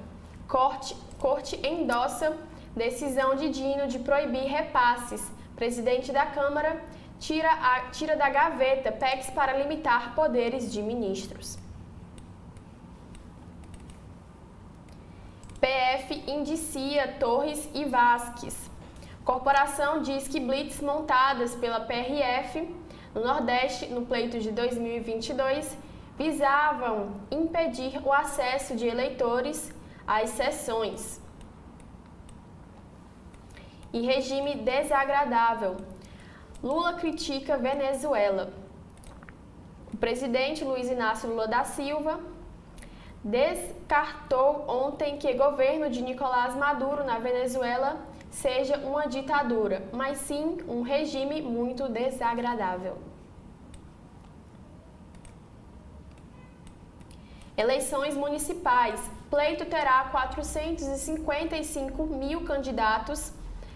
Corte endossa decisão de Dino de proibir repasses. Presidente da Câmara tira da gaveta PECs para limitar poderes de ministros. PF indicia Torres e Vasques. Corporação diz que blitz montadas pela PRF no Nordeste no pleito de 2022 visavam impedir o acesso de eleitores às sessões. E regime desagradável. Lula critica Venezuela. O presidente Luiz Inácio Lula da Silva descartou ontem que o governo de Nicolás Maduro na Venezuela seja uma ditadura, mas sim um regime muito desagradável. Eleições municipais. Pleito terá 455 mil candidatos,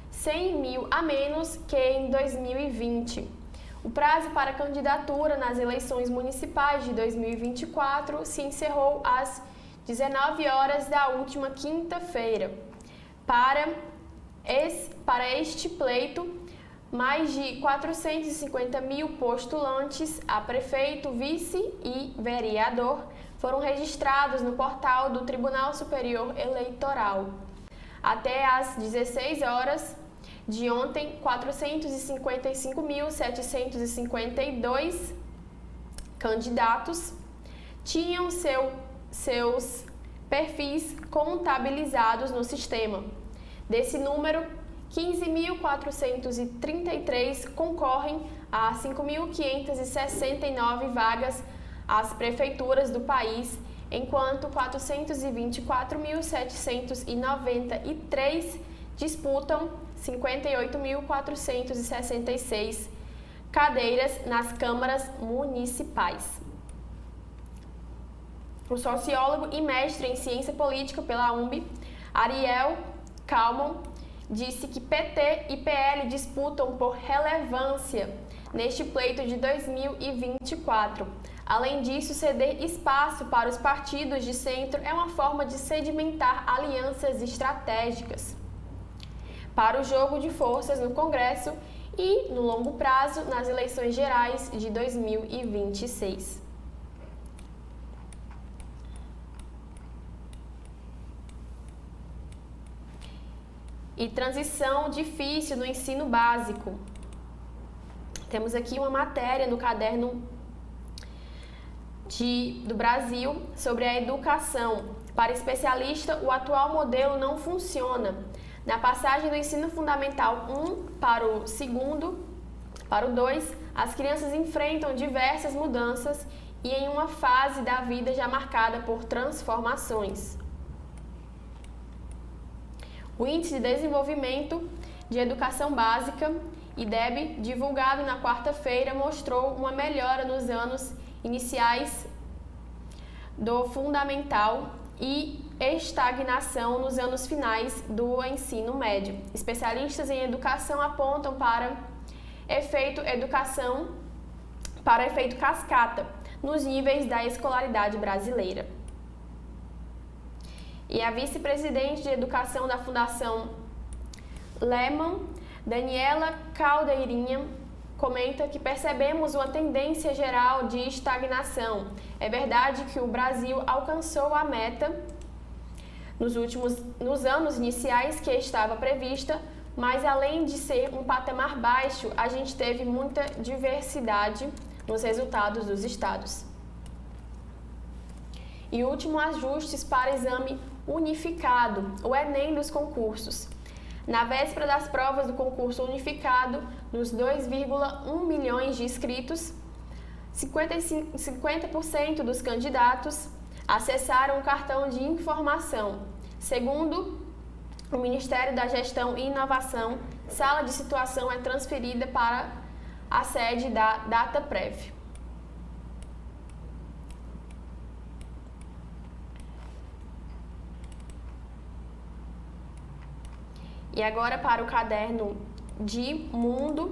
100 mil a menos que em 2020. O prazo para candidatura nas eleições municipais de 2024 se encerrou às 19 horas da última quinta-feira. Para este pleito, mais de 450 mil postulantes a prefeito, vice e vereador foram registrados no portal do Tribunal Superior Eleitoral. Até às 16 horas de ontem, 455.752 candidatos tinham seus perfis contabilizados no sistema. Desse número, 15.433 concorrem a 5.569 vagas às prefeituras do país, enquanto 424.793 disputam 58.466 cadeiras nas câmaras municipais. O sociólogo e mestre em ciência política pela UNB, Ariel Kalman, disse que PT e PL disputam por relevância neste pleito de 2024. Além disso, ceder espaço para os partidos de centro é uma forma de sedimentar alianças estratégicas para o jogo de forças no Congresso e, no longo prazo, nas eleições gerais de 2026. E transição difícil no ensino básico. Temos aqui uma matéria no caderno do Brasil sobre a educação. Para especialista, o atual modelo não funciona. Na passagem do ensino fundamental 1 para o segundo, para o 2, as crianças enfrentam diversas mudanças e em uma fase da vida já marcada por transformações. O Índice de Desenvolvimento de Educação Básica, IDEB, divulgado na quarta-feira, mostrou uma melhora nos anos iniciais do fundamental e estagnação nos anos finais do ensino médio. Especialistas em educação apontam para efeito cascata nos níveis da escolaridade brasileira. E a vice-presidente de educação da Fundação Lehman, Daniela Caldeirinha, comenta que percebemos uma tendência geral de estagnação. É verdade que o Brasil alcançou a meta nos anos iniciais que estava prevista, mas além de ser um patamar baixo, a gente teve muita diversidade nos resultados dos estados. e últimos ajustes para exame unificado, o Enem dos concursos. Na véspera das provas do concurso unificado, nos 2,1 milhões de inscritos, 50% dos candidatos acessaram o cartão de informação. Segundo o Ministério da Gestão e Inovação, sala de situação é transferida para a sede da DataPrev. E agora para o caderno de mundo.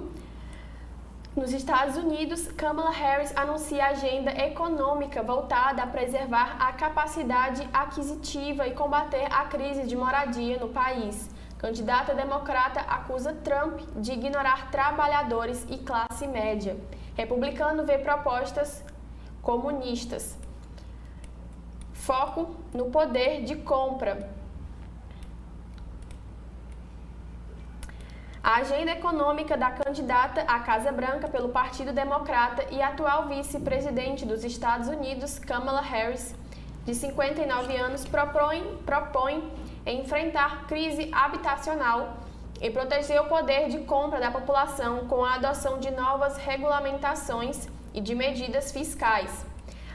Nos Estados Unidos, Kamala Harris anuncia agenda econômica voltada a preservar a capacidade aquisitiva e combater a crise de moradia no país. Candidata democrata acusa Trump de ignorar trabalhadores e classe média. Republicano vê propostas comunistas. Foco no poder de compra. A agenda econômica da candidata à Casa Branca pelo Partido Democrata e atual vice-presidente dos Estados Unidos, Kamala Harris, de 59 anos, propõe enfrentar crise habitacional e proteger o poder de compra da população com a adoção de novas regulamentações e de medidas fiscais.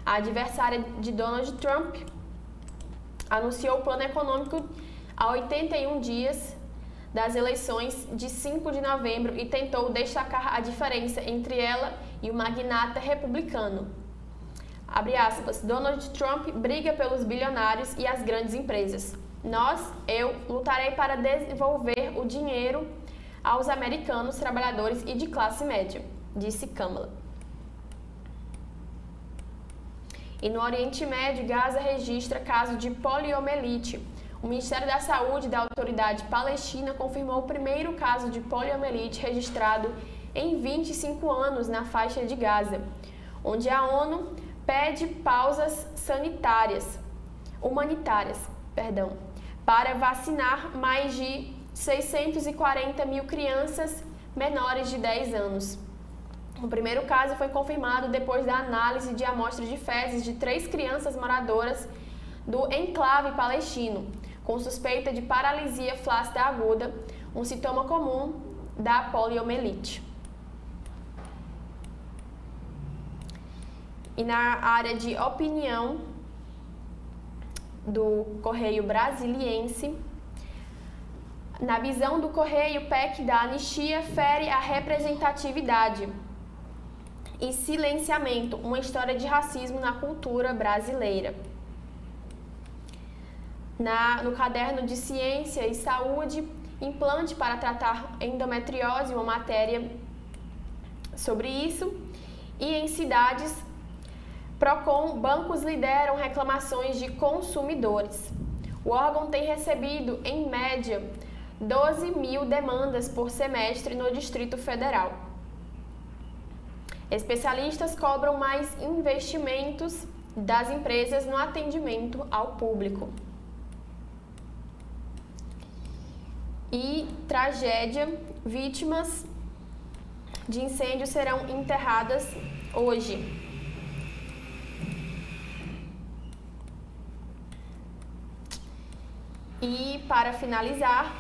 A adversária de Donald Trump anunciou o plano econômico há 81 dias das eleições de 5 de novembro e tentou destacar a diferença entre ela e o magnata republicano. Abre aspas, Donald Trump briga pelos bilionários e as grandes empresas. Eu lutarei para devolver o dinheiro aos americanos, trabalhadores e de classe média, disse Kamala. E no Oriente Médio, Gaza registra caso de poliomielite. O Ministério da Saúde da Autoridade Palestina confirmou o primeiro caso de poliomielite registrado em 25 anos na faixa de Gaza, onde a ONU pede pausas humanitárias, para vacinar mais de 640 mil crianças menores de 10 anos. O primeiro caso foi confirmado depois da análise de amostras de fezes de 3 crianças moradoras do enclave palestino, com suspeita de paralisia flácida aguda, um sintoma comum da poliomielite. E na área de opinião do Correio Brasiliense, na visão do Correio, PEC da anistia fere a representatividade e silenciamento, uma história de racismo na cultura brasileira. No caderno de Ciência e Saúde, implante para tratar endometriose, uma matéria sobre isso. E em cidades, Procon, bancos lideram reclamações de consumidores. O órgão tem recebido, em média, 12 mil demandas por semestre no Distrito Federal. Especialistas cobram mais investimentos das empresas no atendimento ao público. E tragédia, vítimas de incêndio serão enterradas hoje. E para finalizar,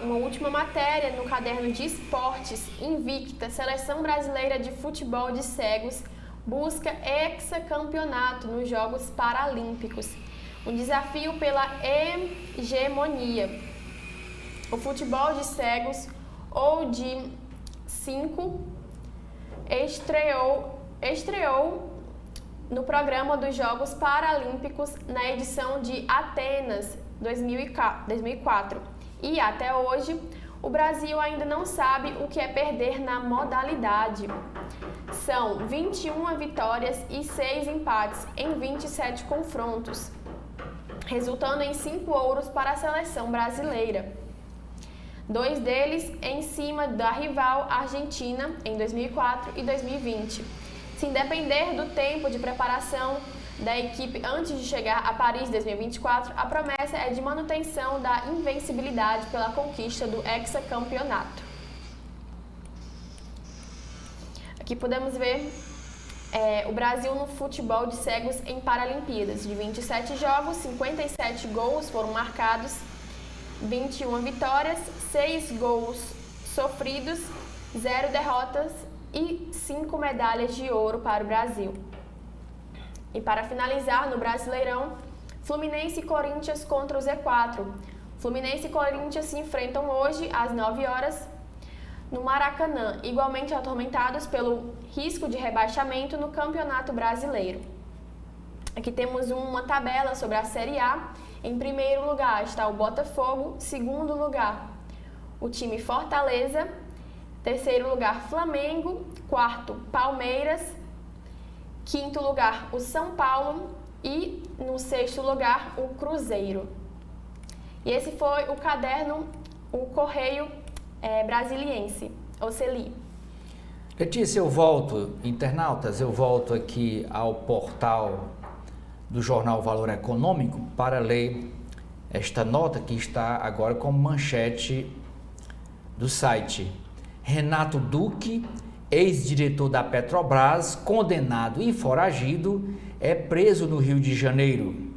uma última matéria no caderno de esportes, invicta, Seleção Brasileira de Futebol de Cegos busca hexacampeonato nos Jogos Paralímpicos. Um desafio pela hegemonia. O futebol de cegos, ou de 5, estreou no programa dos Jogos Paralímpicos na edição de Atenas 2004. E até hoje, o Brasil ainda não sabe o que é perder na modalidade. São 21 vitórias e 6 empates em 27 confrontos, resultando em 5 ouros para a seleção brasileira. 2 deles em cima da rival Argentina em 2004 e 2020. Se depender do tempo de preparação da equipe antes de chegar a Paris 2024, a promessa é de manutenção da invencibilidade pela conquista do hexacampeonato. Aqui podemos ver o Brasil no futebol de cegos em Paralimpíadas. De 27 jogos, 57 gols foram marcados, 21 vitórias, 6 gols sofridos, 0 derrotas e 5 medalhas de ouro para o Brasil. E para finalizar, no Brasileirão, Fluminense e Corinthians contra o Z4. Fluminense e Corinthians se enfrentam hoje às 9 horas no Maracanã, igualmente atormentados pelo risco de rebaixamento no Campeonato Brasileiro. Aqui temos uma tabela sobre a Série A. Em primeiro lugar está o Botafogo, segundo lugar o time Fortaleza, terceiro lugar Flamengo, quarto Palmeiras, quinto lugar o São Paulo e no sexto lugar o Cruzeiro. E esse foi o caderno, o Correio Brasiliense, ou CELI. Letícia, internautas, eu volto aqui ao portal do jornal Valor Econômico para ler esta nota que está agora como manchete do site. Renato Duque, ex-diretor da Petrobras, condenado e foragido, é preso no Rio de Janeiro.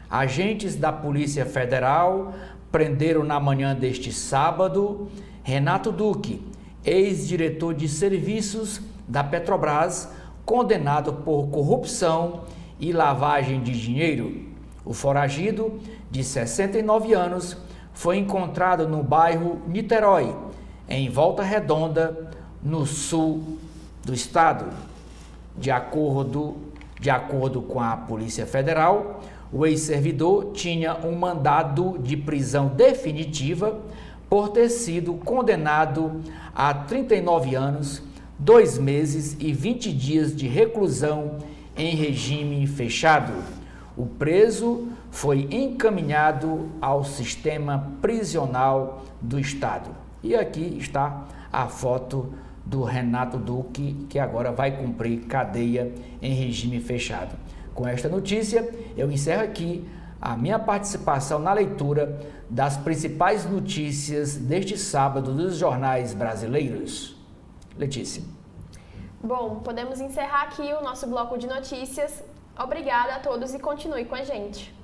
Agentes da Polícia Federal prenderam na manhã deste sábado Renato Duque, ex-diretor de serviços da Petrobras, condenado por corrupção e lavagem de dinheiro. O foragido, de 69 anos, foi encontrado no bairro Niterói, em Volta Redonda, no sul do estado. De acordo com a Polícia Federal, o ex-servidor tinha um mandado de prisão definitiva por ter sido condenado a 39 anos, 2 meses e 20 dias de reclusão em regime fechado. O preso foi encaminhado ao sistema prisional do estado. E aqui está a foto do Renato Duque, que agora vai cumprir cadeia em regime fechado. Com esta notícia, eu encerro aqui a minha participação na leitura das principais notícias deste sábado dos jornais brasileiros. Letícia. Bom, podemos encerrar aqui o nosso bloco de notícias. Obrigada a todos e continue com a gente.